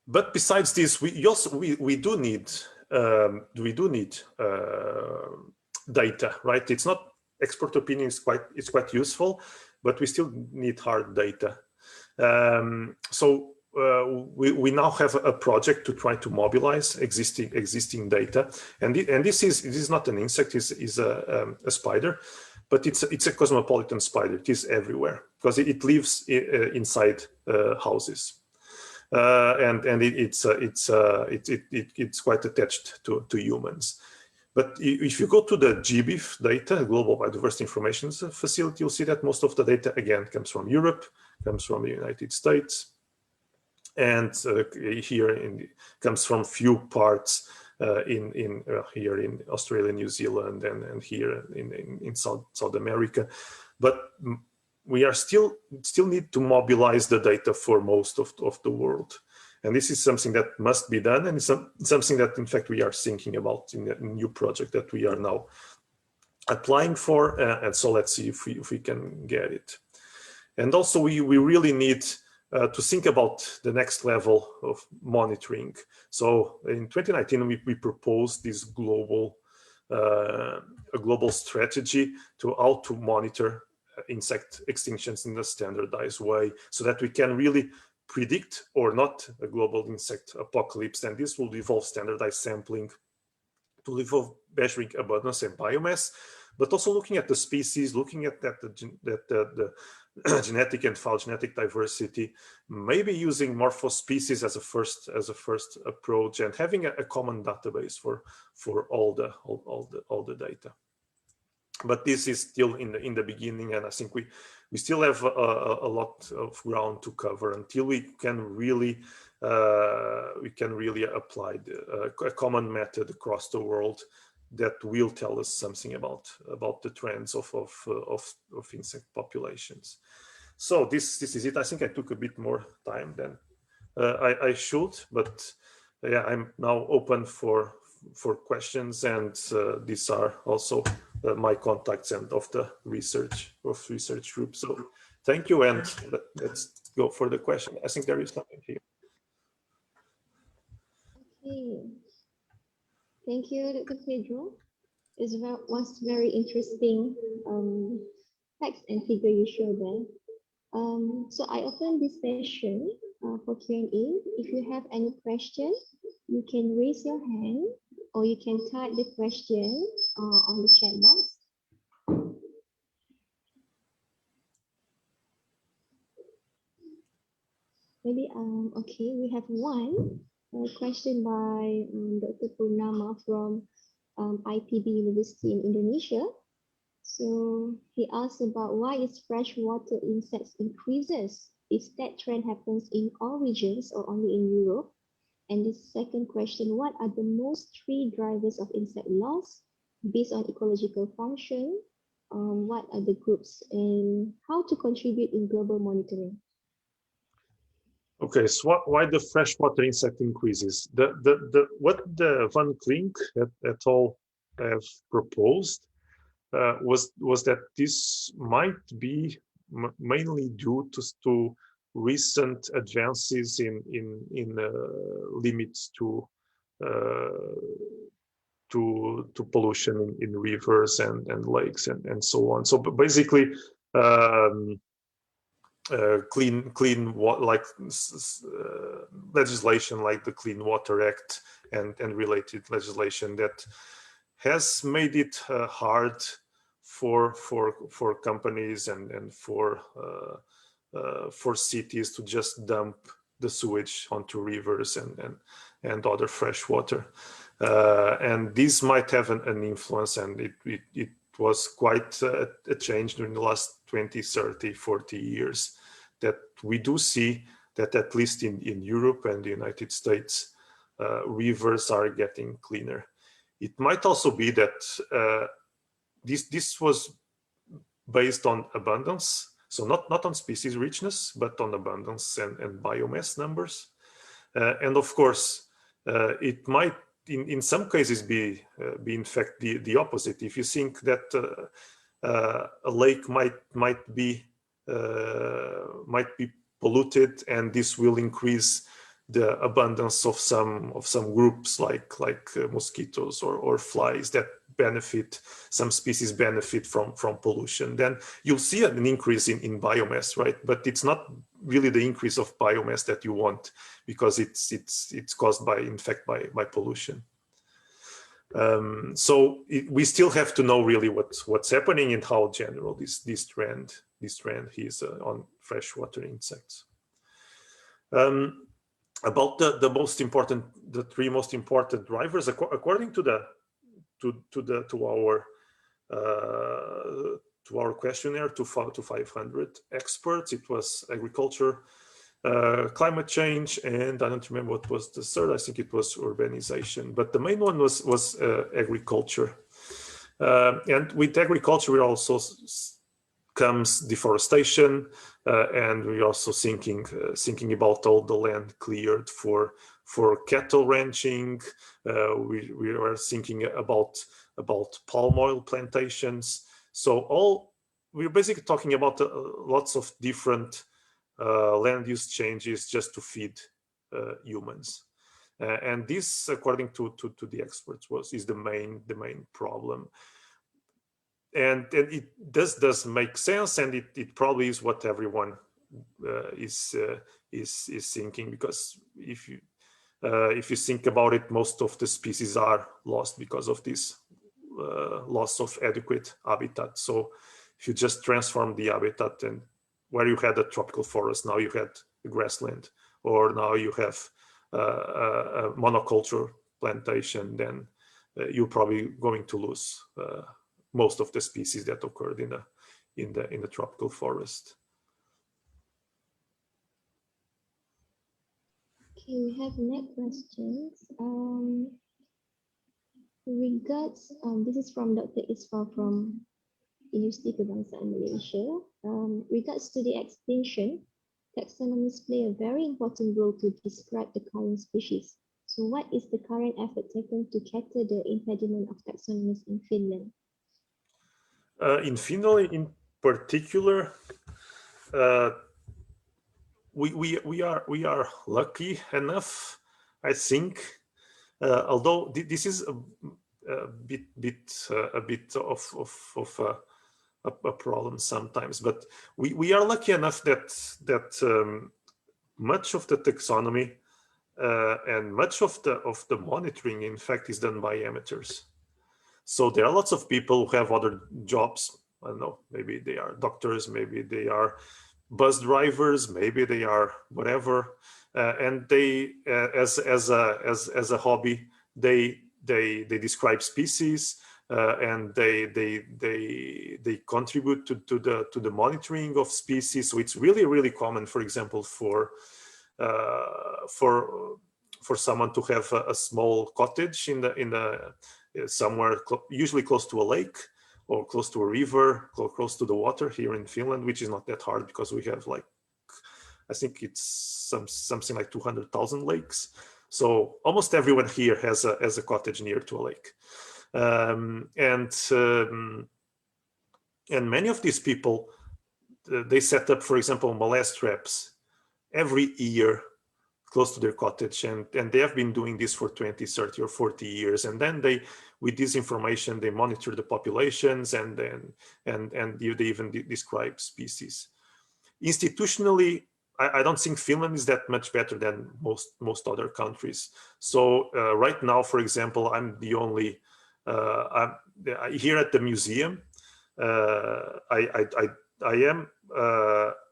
But besides this, we do need data, right? It's not, expert opinion is quite useful, but we still need hard data. So we now have a project to try to mobilize existing data, and this is not an insect, is a spider, but it's a cosmopolitan spider. It is everywhere because it lives inside houses, and it's quite attached to humans. But if you go to the GBIF data, Global Biodiversity Information Facility, you'll see that most of the data again comes from Europe, comes from the United States, and here comes from few parts here in Australia, New Zealand, and here in South America. But we are still need to mobilize the data for most of the world. And this is something that must be done, and it's something that, in fact, we are thinking about in a new project that we are now applying for. And so let's see if we can get it. And also, we really need to think about the next level of monitoring. So in 2019, we proposed this a global strategy to how to monitor insect extinctions in a standardized way, so that we can really predict or not a global insect apocalypse. And this will involve standardized sampling, to involve measuring abundance and biomass, but also looking at the species, looking at the genetic and phylogenetic diversity, maybe using morphospecies as a first approach, and having a common database for all the data. But this is still in the beginning, and I think we still have a lot of ground to cover until we can really apply a common method across the world that will tell us something about the trends of insect populations. So this is it. I think I took a bit more time than I should, but yeah, I'm now open for questions, and these are also my contacts and of the research group. So thank you, and let's go for the question. I think there is something here. Okay. Thank you, Dr. Pedro. It was very interesting text and figure you showed there. So I open this session for Q&A. If you have any questions, you can raise your hand, or you can type the question on the chat box. Maybe, okay, we have one question by Dr. Purnama from IPB University in Indonesia. So he asked about why is freshwater insects increases? Is that trend happens in all regions or only in Europe? And the second question, what are the most three drivers of insect loss based on ecological function what are the groups and how to contribute in global monitoring? Okay, so why the freshwater insect increases? What the Van Klink et al. Have proposed was that this might be mainly due to recent advances in limits to pollution in rivers and lakes and so on. So basically, clean like legislation like the Clean Water Act and related legislation that has made it hard for companies and for cities to just dump the sewage onto rivers and other fresh water, and this might have an influence, and it was quite a change during the last 20, 30, 40 years, that we do see that at least in Europe and the United States, rivers are getting cleaner. It might also be that this was based on abundance, so not on species richness, but on abundance and biomass numbers. And of course, it might in some cases be in fact the opposite. If you think that a lake might be polluted, and this will increase the abundance of some groups like mosquitoes or flies that benefit, some species benefit from pollution, then you'll see an increase in biomass, right? But it's not really the increase of biomass that you want, because it's caused by, in fact, by pollution. So we still have to know really what's happening and how general this trend is on freshwater insects. About the three most important drivers, according to our questionnaire to 500 experts, it was agriculture, climate change, and I don't remember what was the third. I think it was urbanization, but the main one was agriculture. And with agriculture, we also comes deforestation, and we're also thinking about all the land cleared for cattle ranching. We are thinking about palm oil plantations. So we're basically talking about lots of different land use changes just to feed humans. And this, according to the experts, is the main problem. And it does make sense, and it probably is what everyone is thinking, because if you think about it, most of the species are lost because of this loss of adequate habitat. So if you just transform the habitat, and where you had a tropical forest, now you had a grassland, or now you have a monoculture plantation, then you're probably going to lose most of the species that occurred in the tropical forest. Okay, we have next questions. This is from Dr. Isfal from University Kebangsaan Malaysia. Regards to the extinction, taxonomists play a very important role to describe the current species. So what is the current effort taken to cater the impediment of taxonomists in Finland? In Finland, in particular, we are lucky enough, I think. Although this is a bit of a problem sometimes, but we are lucky enough that much of the taxonomy and much of the monitoring, in fact, is done by amateurs. So there are lots of people who have other jobs. I don't know, maybe they are doctors, maybe they are bus drivers, maybe they are whatever, and they, as a hobby, they describe species, and they contribute to the monitoring of species. So it's really common, for example, for someone to have a small cottage in the somewhere usually close to a lake, or close to a river, close to the water here in Finland, which is not that hard because we have like, I think it's something like 200,000 lakes. So almost everyone here has a cottage near to a lake. And many of these people, they set up, for example, molest traps every year close to their cottage, and they have been doing this for 20, 30 or 40 years. And then they, with this information, they monitor the populations, and they even describe species. Institutionally, I don't think Finland is that much better than most other countries. So right now, for example, I'm the only I'm here at the museum.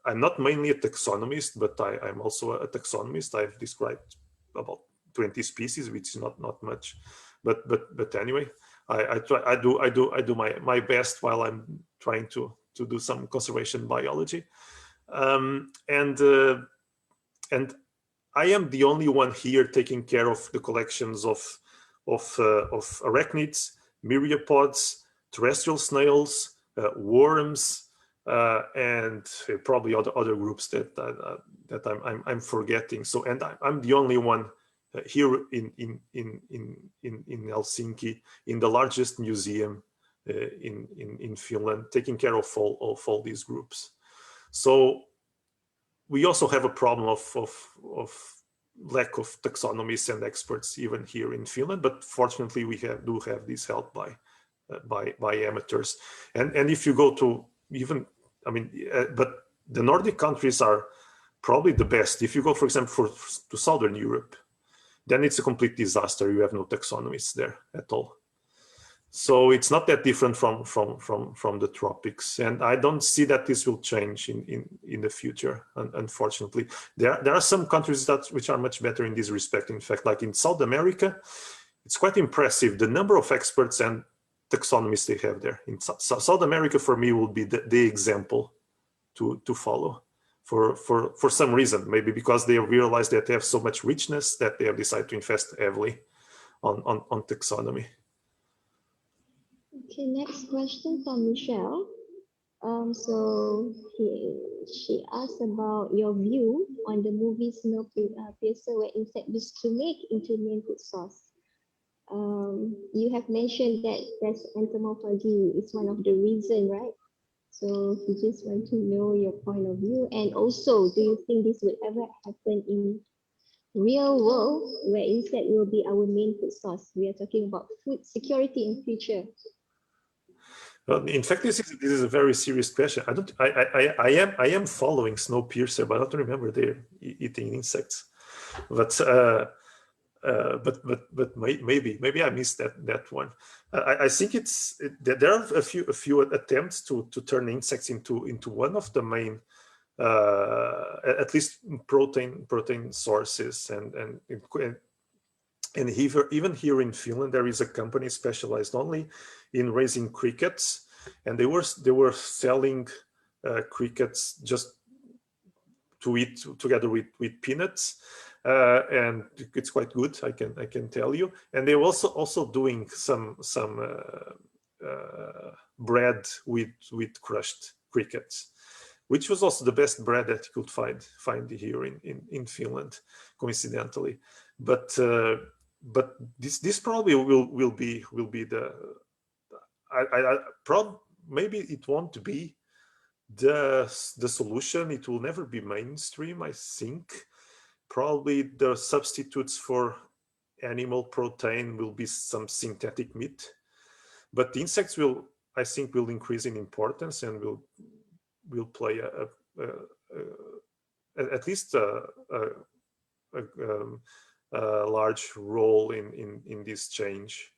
I'm not mainly a taxonomist, but I'm also a taxonomist. I've described about 20 species, which is not much, but anyway, I do my best while I'm trying to do some conservation biology, and I am the only one here taking care of the collections of arachnids, myriapods, terrestrial snails, worms, and probably other groups that I'm forgetting. So, and I'm the only one here in Helsinki, in the largest museum in Finland, taking care of all these groups. So we also have a problem of lack of taxonomists and experts even here in Finland, but fortunately we do have this help by amateurs. And if you go to even, I mean, but the Nordic countries are probably the best. If you go, for example, to Southern Europe, then it's a complete disaster. You have no taxonomists there at all. So it's not that different from the tropics, and I don't see that this will change in the future. Unfortunately, there are some countries which are much better in this respect. In fact, like in South America, it's quite impressive the number of experts and taxonomists they have there. In South America, for me, will be the example to follow. For some reason, maybe because they realize that they have so much richness that they have decided to invest heavily on taxonomy. Okay, next question from Michelle. So she asked about your view on the movie Snowpiercer, where insect used to make into main food source. You have mentioned that there's entomophagy is one of the reasons, right? So we just want to know your point of view, and also, do you think this will ever happen in real world, where insect will be our main food source? We are talking about food security in future. Well, in fact, this is a very serious question. I am following Snowpiercer, but I don't remember they're eating insects. But maybe I missed that one. I think there are a few attempts to turn insects into one of the main, at least protein sources, and even here in Finland, there is a company specialized only in raising crickets, and they were selling crickets just to eat together with peanuts, and it's quite good. I can tell you. And they're also doing some bread with crushed crickets, which was also the best bread that you could find here in Finland, coincidentally. But this probably will be the maybe it won't be the solution. It will never be mainstream, I think. Probably the substitutes for animal protein will be some synthetic meat, but the insects I think will increase in importance and will play at least a large role in this change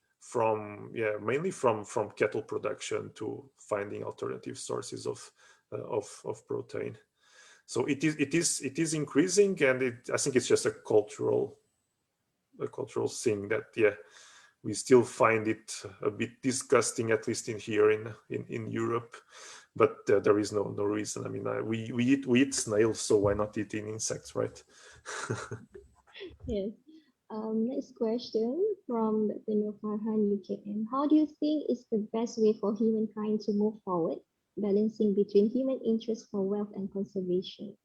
mainly from cattle production to finding alternative sources of protein. So it is increasing, and I think it's just a cultural thing that we still find it a bit disgusting, at least here in Europe. But there is no reason. I mean, we eat snails, so why not eating insects, right? Yes. Next question from Dr. Nur Farhan, UKM. How do you think is the best way for humankind to move forward, balancing between human interest for wealth and conservation?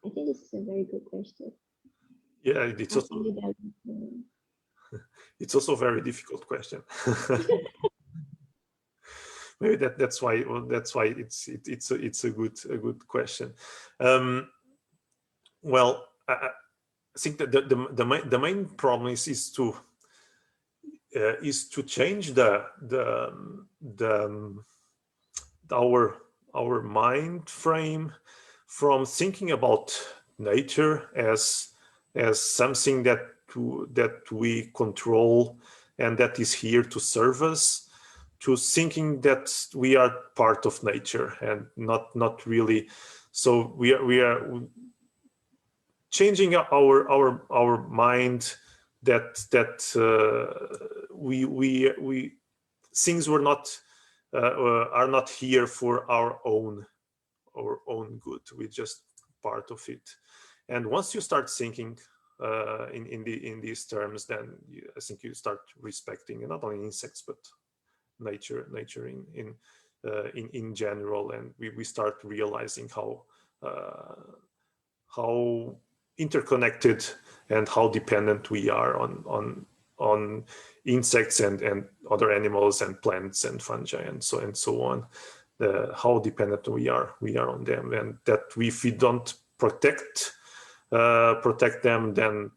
I think this is a very good question. Yeah, it's also a very difficult question. Maybe that's why it's a good question. Well, I think that the main problem is to change our mind frame from thinking about nature as something that we control and that is here to serve us, to thinking that we are part of nature and not really. So we are changing our mind that we things are not here for our own good. We're just part of it. And once you start thinking in these terms, then I think you start respecting not only insects but nature in general, and we start realizing how interconnected and how dependent we are on insects and other animals and plants and fungi and so on. How dependent we are on them, and that if we don't protect them, then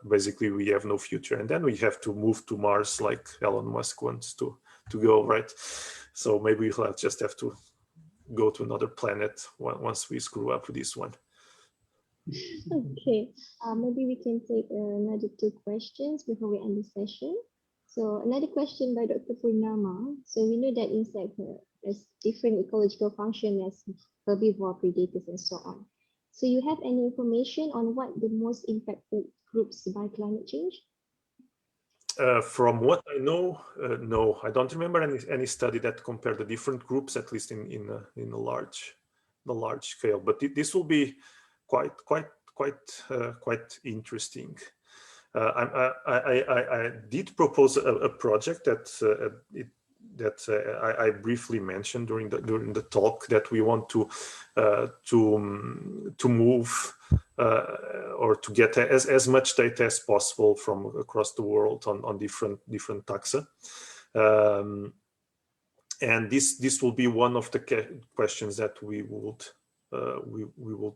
basically we have no future, and then we have to move to Mars like Elon Musk wants to go, right? So maybe we'll just have to go to another planet once we screw up with this one. Okay, maybe we can take another 2 questions before we end the session. So another question by Dr. Purnama. So we know that insects has different ecological function as herbivore, predators, and so on. So you have any information on what the most impacted groups by climate change? From what I know, no, I don't remember any study that compared the different groups, at least in a large scale. But this will be quite interesting. I did propose a project that I briefly mentioned during the talk, that we want to move or to get as much data as possible from across the world on different taxa. And this will be one of the questions that we will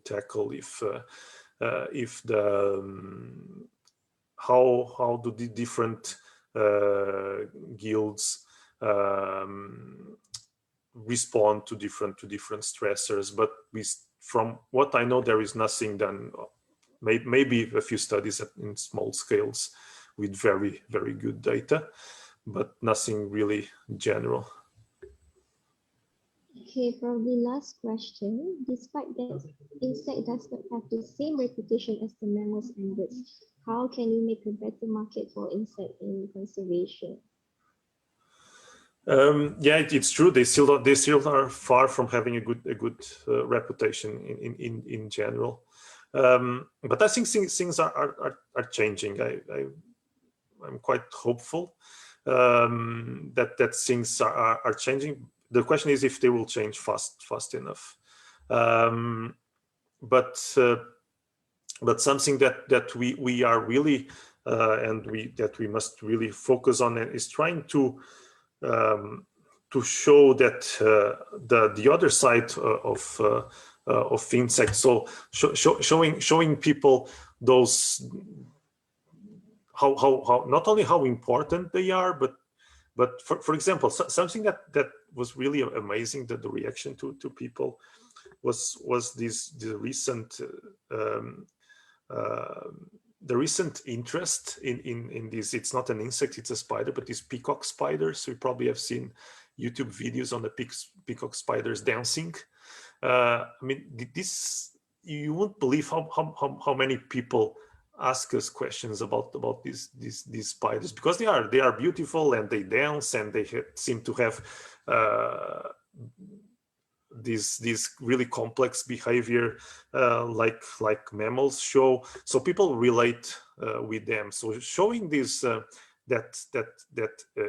tackle if how do the different guilds respond to different stressors. But from what I know, there is nothing done. Maybe a few studies in small scales with very good data, but nothing really general. Okay, probably last question. Despite that insect does not have the same reputation as the mammals and birds, how can we make a better market for insect in conservation? Yeah, it's true. They still are far from having a good reputation in general. But I think things are changing. I'm quite hopeful that things are changing. The question is if they will change fast enough. But something that we are really and we must really focus on is trying to show that the other side of insects. So showing people those how not only how important they are, but for example, something that was really amazing, that the reaction to people was the recent interest in this. It's not an insect, it's a spider, but these peacock spiders. We probably have seen YouTube videos on the peacock spiders dancing. I mean, this, you won't believe how many people ask us questions about these spiders, because they are beautiful and they dance and they seem to have this really complex behavior like mammals show. So people relate with them. So showing this that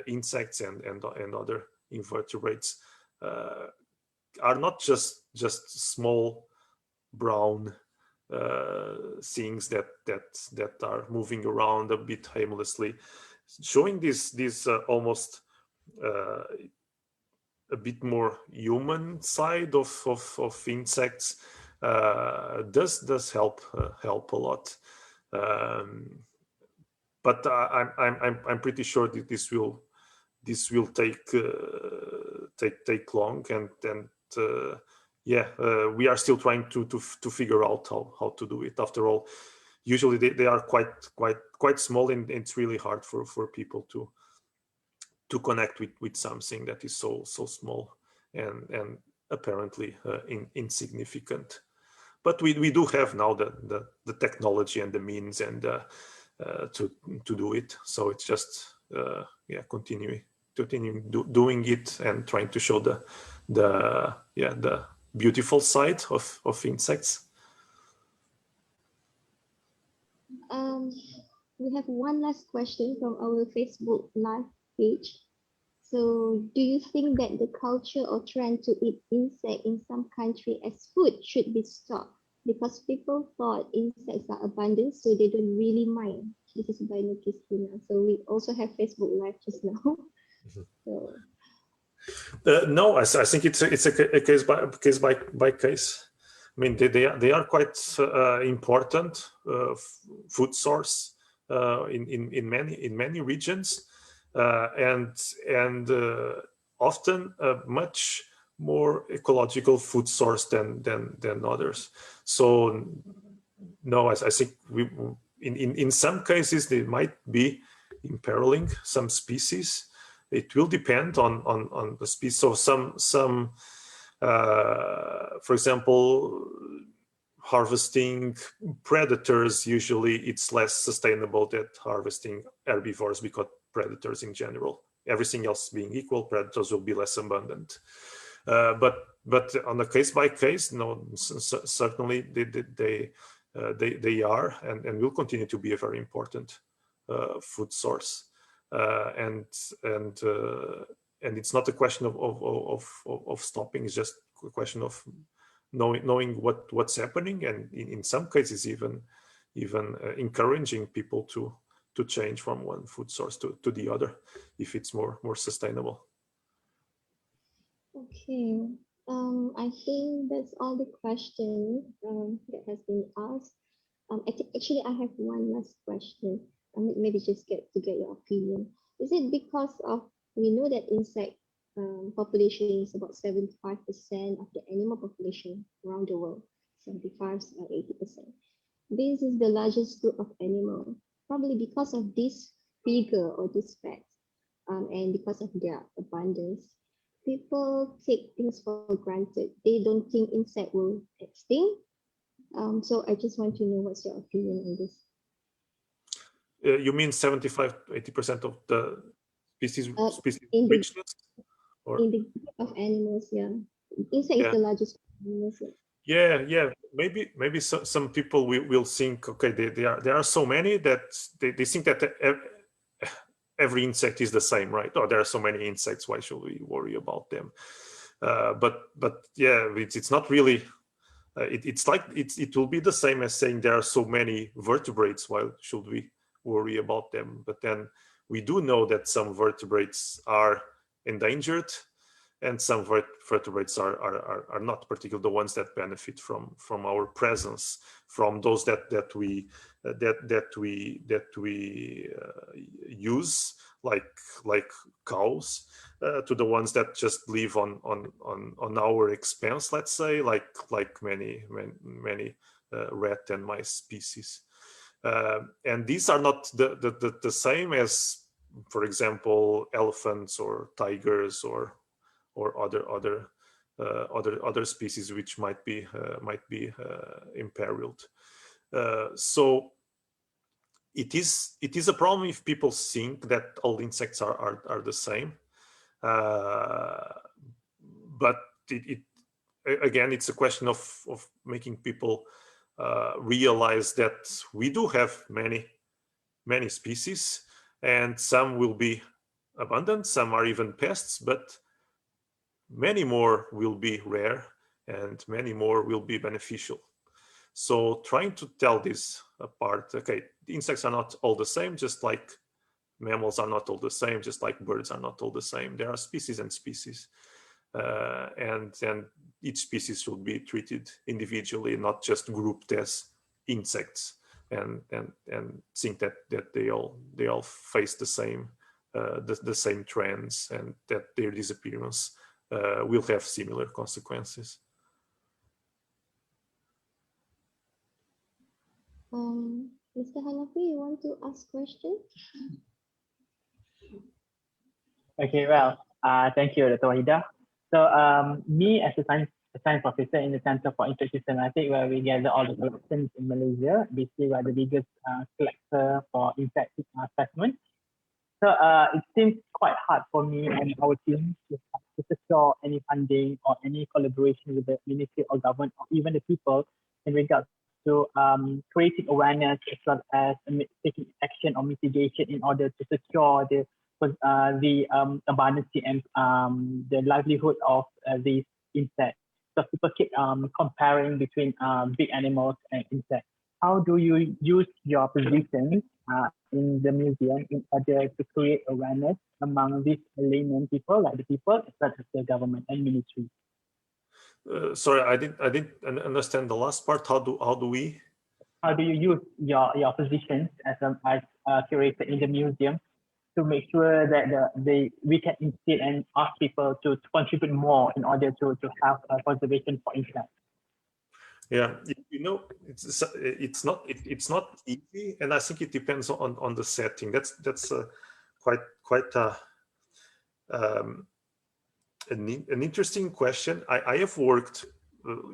insects and other invertebrates are not just small brown things that are moving around a bit aimlessly. Showing this almost a bit more human side of insects does help a lot. But I'm pretty sure that this will take long, and yeah, we are still trying to figure out how to do it. After all, usually they are quite small, and it's really hard for people to connect with something that is so small and apparently insignificant. But we do have now the technology and the means and to do it. So it's just yeah, continuing doing it and trying to show the beautiful side of insects. We have one last question from our Facebook live page. So, do you think that the culture or trend to eat insect in some country as food should be stopped? Because people thought insects are abundant, so they don't really mind. This is by Nukistina. So we also have Facebook live just now. So. No, I think it's a case by case. I mean, they are quite important food source in many regions, and often a much more ecological food source than others. So no, I think in some cases they might be imperiling some species. It will depend on the species. So some for example, harvesting predators, usually it's less sustainable than harvesting herbivores, because predators in general, everything else being equal, predators will be less abundant. But on a case by case, no, certainly they are and will continue to be a very important food source. And it's not a question of stopping. It's just a question of knowing what's happening, and in some cases even encouraging people to change from one food source to the other if it's more sustainable. Okay, I think that's all the questions that has been asked. Actually, I have one last question. Maybe just get your opinion. Is it because of, we know that insect population is about 75% of the animal population around the world, 75 or 80%. This is the largest group of animals, probably because of this figure or this fact, and because of their abundance. People take things for granted. They don't think insect will extinct. So I just want to know what's your opinion on this. You mean 75-80% of the species richness? In the group of animals, yeah. Insect is the largest animals. Yeah. Maybe some people will think, okay, there are so many that they think that every insect is the same, right? Or there are so many insects, why should we worry about them? But yeah, it's not really. It's like it will be the same as saying there are so many vertebrates, why should we worry about them? But then we do know that some vertebrates are endangered, and some vertebrates are not, particularly the ones that benefit from our presence, from those that we use, like cows, to the ones that just live on our expense, let's say, like many rat and mice species, and these are not the same as, for example, elephants or tigers or other species which might be imperiled. So it is a problem if people think that all insects are the same, but again, it's a question of making people realize that we do have many species, and some will be abundant, some are even pests, but many more will be rare and many more will be beneficial. So trying to tell this apart, okay, the insects are not all the same, just like mammals are not all the same, just like birds are not all the same. There are species and species, and each species should be treated individually, not just grouped as insects, and think that they all face the same trends, and that their disappearance will have similar consequences. Mr. Hanafi, you want to ask question? Okay, well, thank you, Dr. Wahida. So me as a science professor in the Center for Insect Systematic, where we gather all the collections in Malaysia, basically we are the biggest collector for insect specimens. So it seems quite hard for me and our team to secure any funding or any collaboration with the ministry or government or even the people in regards to creating awareness as well as taking action or mitigation in order to secure the abundance and the livelihood of these insects. So people keep comparing between big animals and insects. How do you use your position in the museum in order to create awareness among these layman people, like the people, as well as the government and ministry? Sorry, I didn't understand the last part. How do we? How do you use your positions as a curator in the museum to make sure that we can instill and ask people to contribute more in order to have conservation for insects? Yeah, it's not easy, and I think it depends on the setting. That's quite an interesting question. I have worked.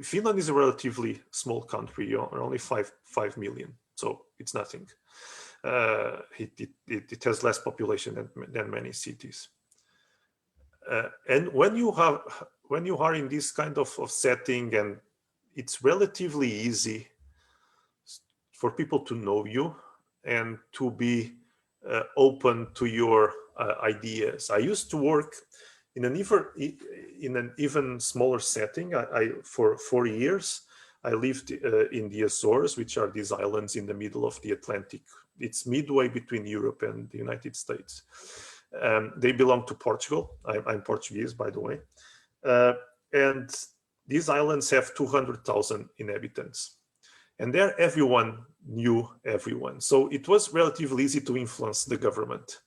Finland is a relatively small country. You're only 5 million, so it's nothing. It has less population than many cities. And when you are in this kind of setting, and it's relatively easy for people to know you and to be open to your ideas. I used to work in an even smaller setting. For 4 years, I lived in the Azores, which are these islands in the middle of the Atlantic. It's midway between Europe and the United States. They belong to Portugal. I'm Portuguese, by the way. And these islands have 200,000 inhabitants. And there everyone knew everyone. So it was relatively easy to influence the government,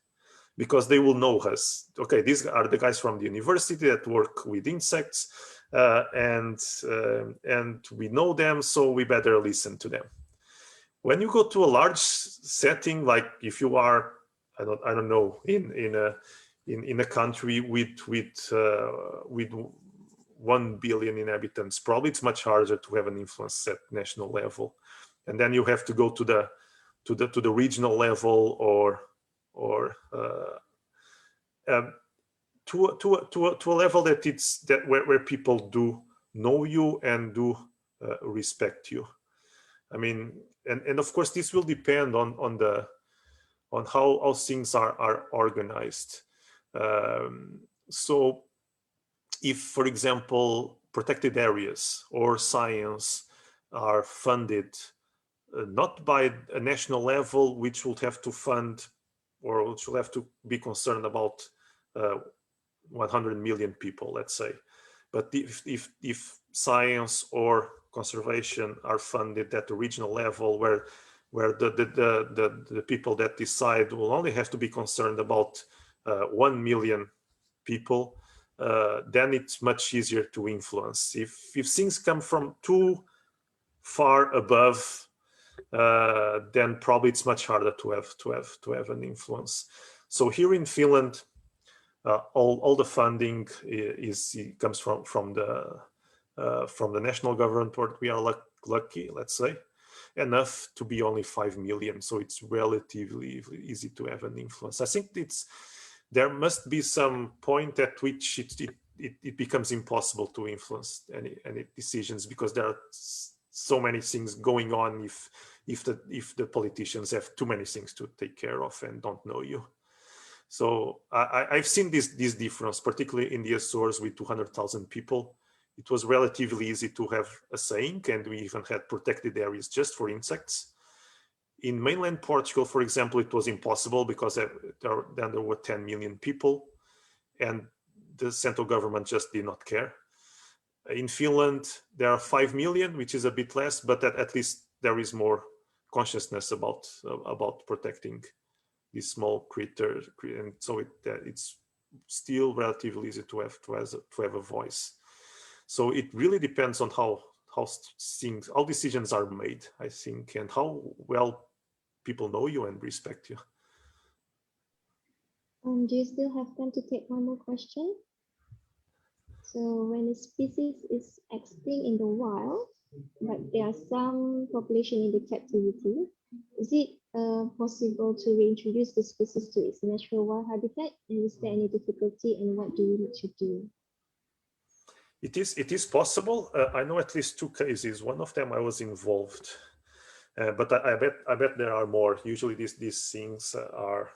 because they will know us. Okay, these are the guys from the university that work with insects, and we know them, so we better listen to them. When you go to a large setting, like if you are, I don't know, in a country with 1 billion inhabitants, probably it's much harder to have an influence at national level, and then you have to go to the regional level or to a level where people do know you and do respect you. I mean, and of course this will depend on how things are organized. So if, for example, protected areas or science are funded not by a national level, which would have to fund or which will have to be concerned about 100 million people, let's say. But if science or conservation are funded at the regional level, where the people that decide will only have to be concerned about 1 million people, then it's much easier to influence. If things come from too far above, then probably it's much harder to have an influence. So here in Finland, all the funding comes from the national government, or we are lucky, let's say, enough to be only 5 million. So it's relatively easy to have an influence. I think there must be some point at which it becomes impossible to influence any decisions, because there are so many things going on if the politicians have too many things to take care of and don't know you. So I've seen this difference, particularly in the Azores with 200,000 people. It was relatively easy to have a saying, and we even had protected areas just for insects. In mainland Portugal, for example, it was impossible because then there were 10 million people, and the central government just did not care. In Finland, there are 5 million, which is a bit less, but at least there is more consciousness about protecting these small critters, and so it's still relatively easy to have a voice. So it really depends on how decisions are made, I think, and how well people know you and respect you. Do you still have time to take one more question? So when a species is extinct in the wild, but there are some population in the captivity, is it possible to reintroduce the species to its natural wild habitat? And is there any difficulty, and what do you need to do? It is possible. I know at least 2 cases. One of them I was involved, but I bet there are more. Usually these things are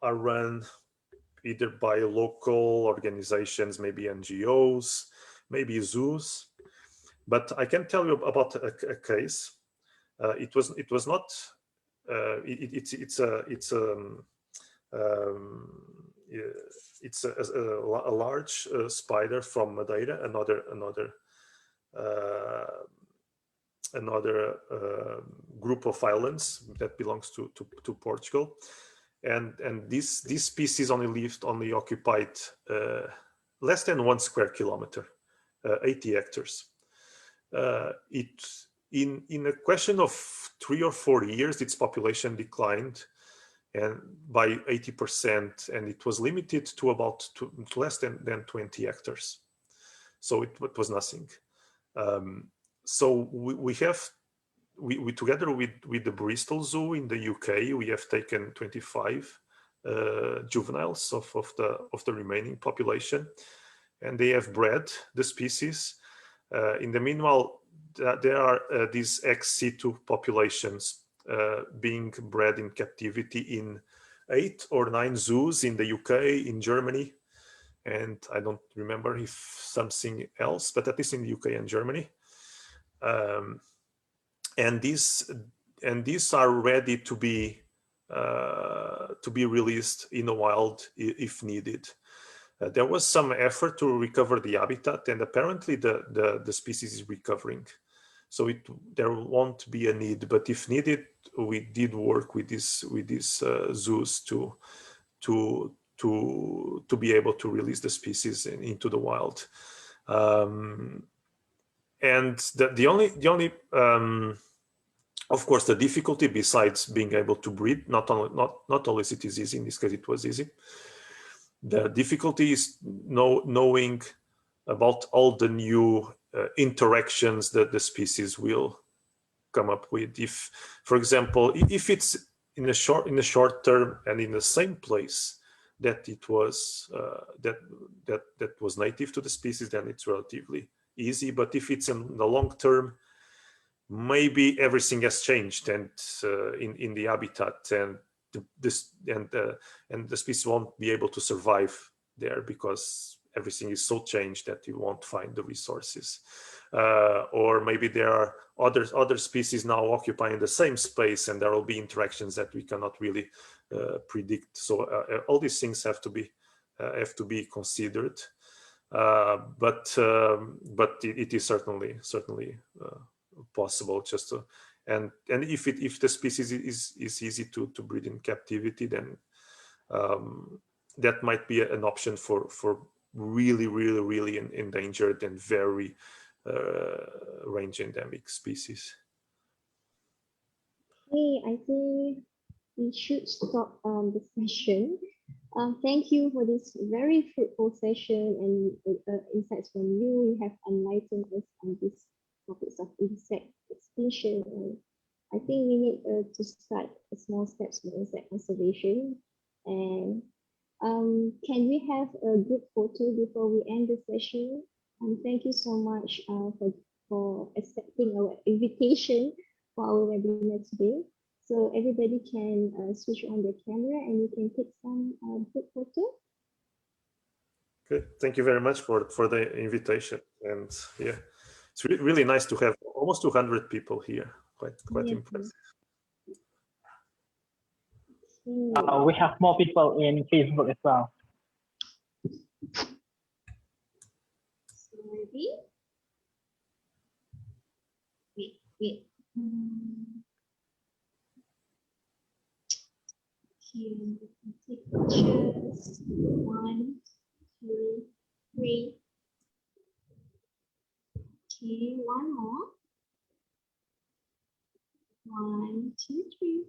run either by local organizations, maybe NGOs, maybe zoos. But I can tell you about a case. It was not. It's a large spider from Madeira, another group of islands that belongs to Portugal, and this species only occupied less than 1 square kilometer, 80 hectares. In a question of 3 or 4 years, its population declined and by 80%, and it was limited to about less than 20 hectares. So it was nothing. So we together with the Bristol Zoo in the UK, we have taken 25 juveniles of the remaining population, and they have bred the species. In the meanwhile, there are these ex situ populations being bred in captivity in 8 or 9 zoos in the UK, in Germany, and I don't remember if something else, but at least in the UK and Germany. And these are ready to be released in the wild if needed. There was some effort to recover the habitat, and apparently the species is recovering. So there won't be a need, but if needed, we did work with these zoos to be able to release the species into the wild. And the only of course, the difficulty, besides being able to breed, not always it is easy. In this case, it was easy. The difficulty is knowing about all the new interactions that the species will come up with. If, for example, if it's in the short term and in the same place that it was that was native to the species, then it's relatively easy. But if it's in the long term, maybe everything has changed and in the habitat, and the species won't be able to survive there because everything is so changed that you won't find the resources. Or maybe there are other species now occupying the same space, and there will be interactions that we cannot really predict. So all these things have to be considered. But it is certainly possible just to, and if the species is easy to breed in captivity, then that might be an option for really endangered and very range endemic species. Okay, I think we should stop the session. Thank you for this very fruitful session and insights from you. You have enlightened us on these topics of insect extinction. And I think we need to start small steps for insect conservation. And Can we have a group photo before we end the session? And thank you so much for accepting our invitation for our webinar today. So everybody can switch on the camera and you can take some group photo. Good. Thank you very much for the invitation. And yeah, it's really nice to have almost 200 people here. Quite Yes. impressive. We have more people in Facebook as well. Sorry. Wait. Okay, take pictures. 1, 2, 3. Okay, one more. 1, 2, 3.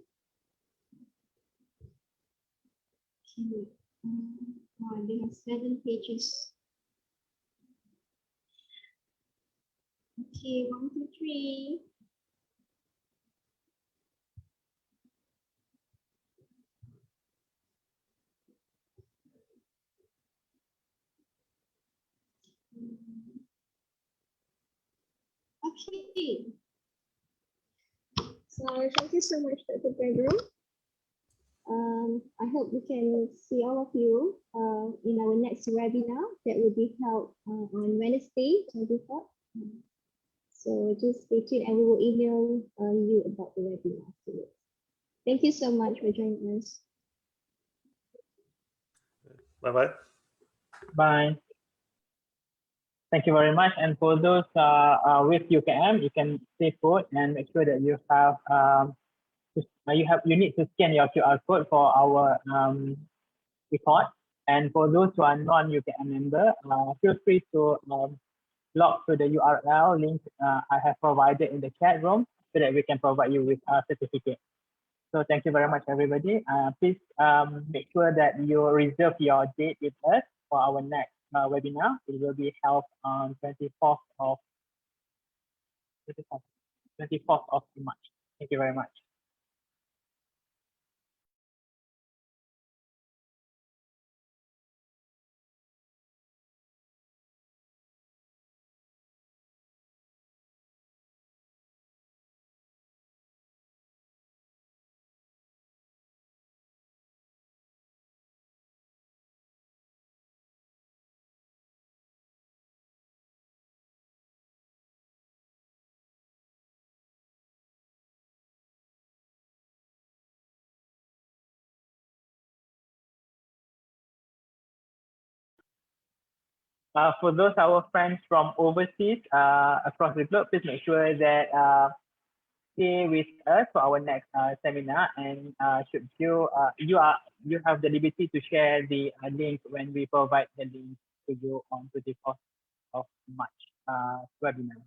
Okay. Oh, they have 7 pages. Okay, 1, 2, 3. Okay. So thank you so much, Dr. Pedro. I hope we can see all of you in our next webinar that will be held on Wednesday, 24th. So just stay tuned and we will email you about the webinar afterwards. Thank you so much for joining us. Bye-bye. Bye. Thank you very much. And for those with UKM, you can stay put and make sure that you have you need to scan your QR code for our report. And for those who are non-UKM member, feel free to log to the URL link I have provided in the chat room so that we can provide you with a certificate. So thank you very much, everybody. Please make sure that you reserve your date with us for our next webinar. It will be held on 24th of March. Thank you very much. For those our friends from overseas across the globe, please make sure that stay with us for our next seminar. And should you have the liberty to share the link when we provide the link to you on 24th of March webinar.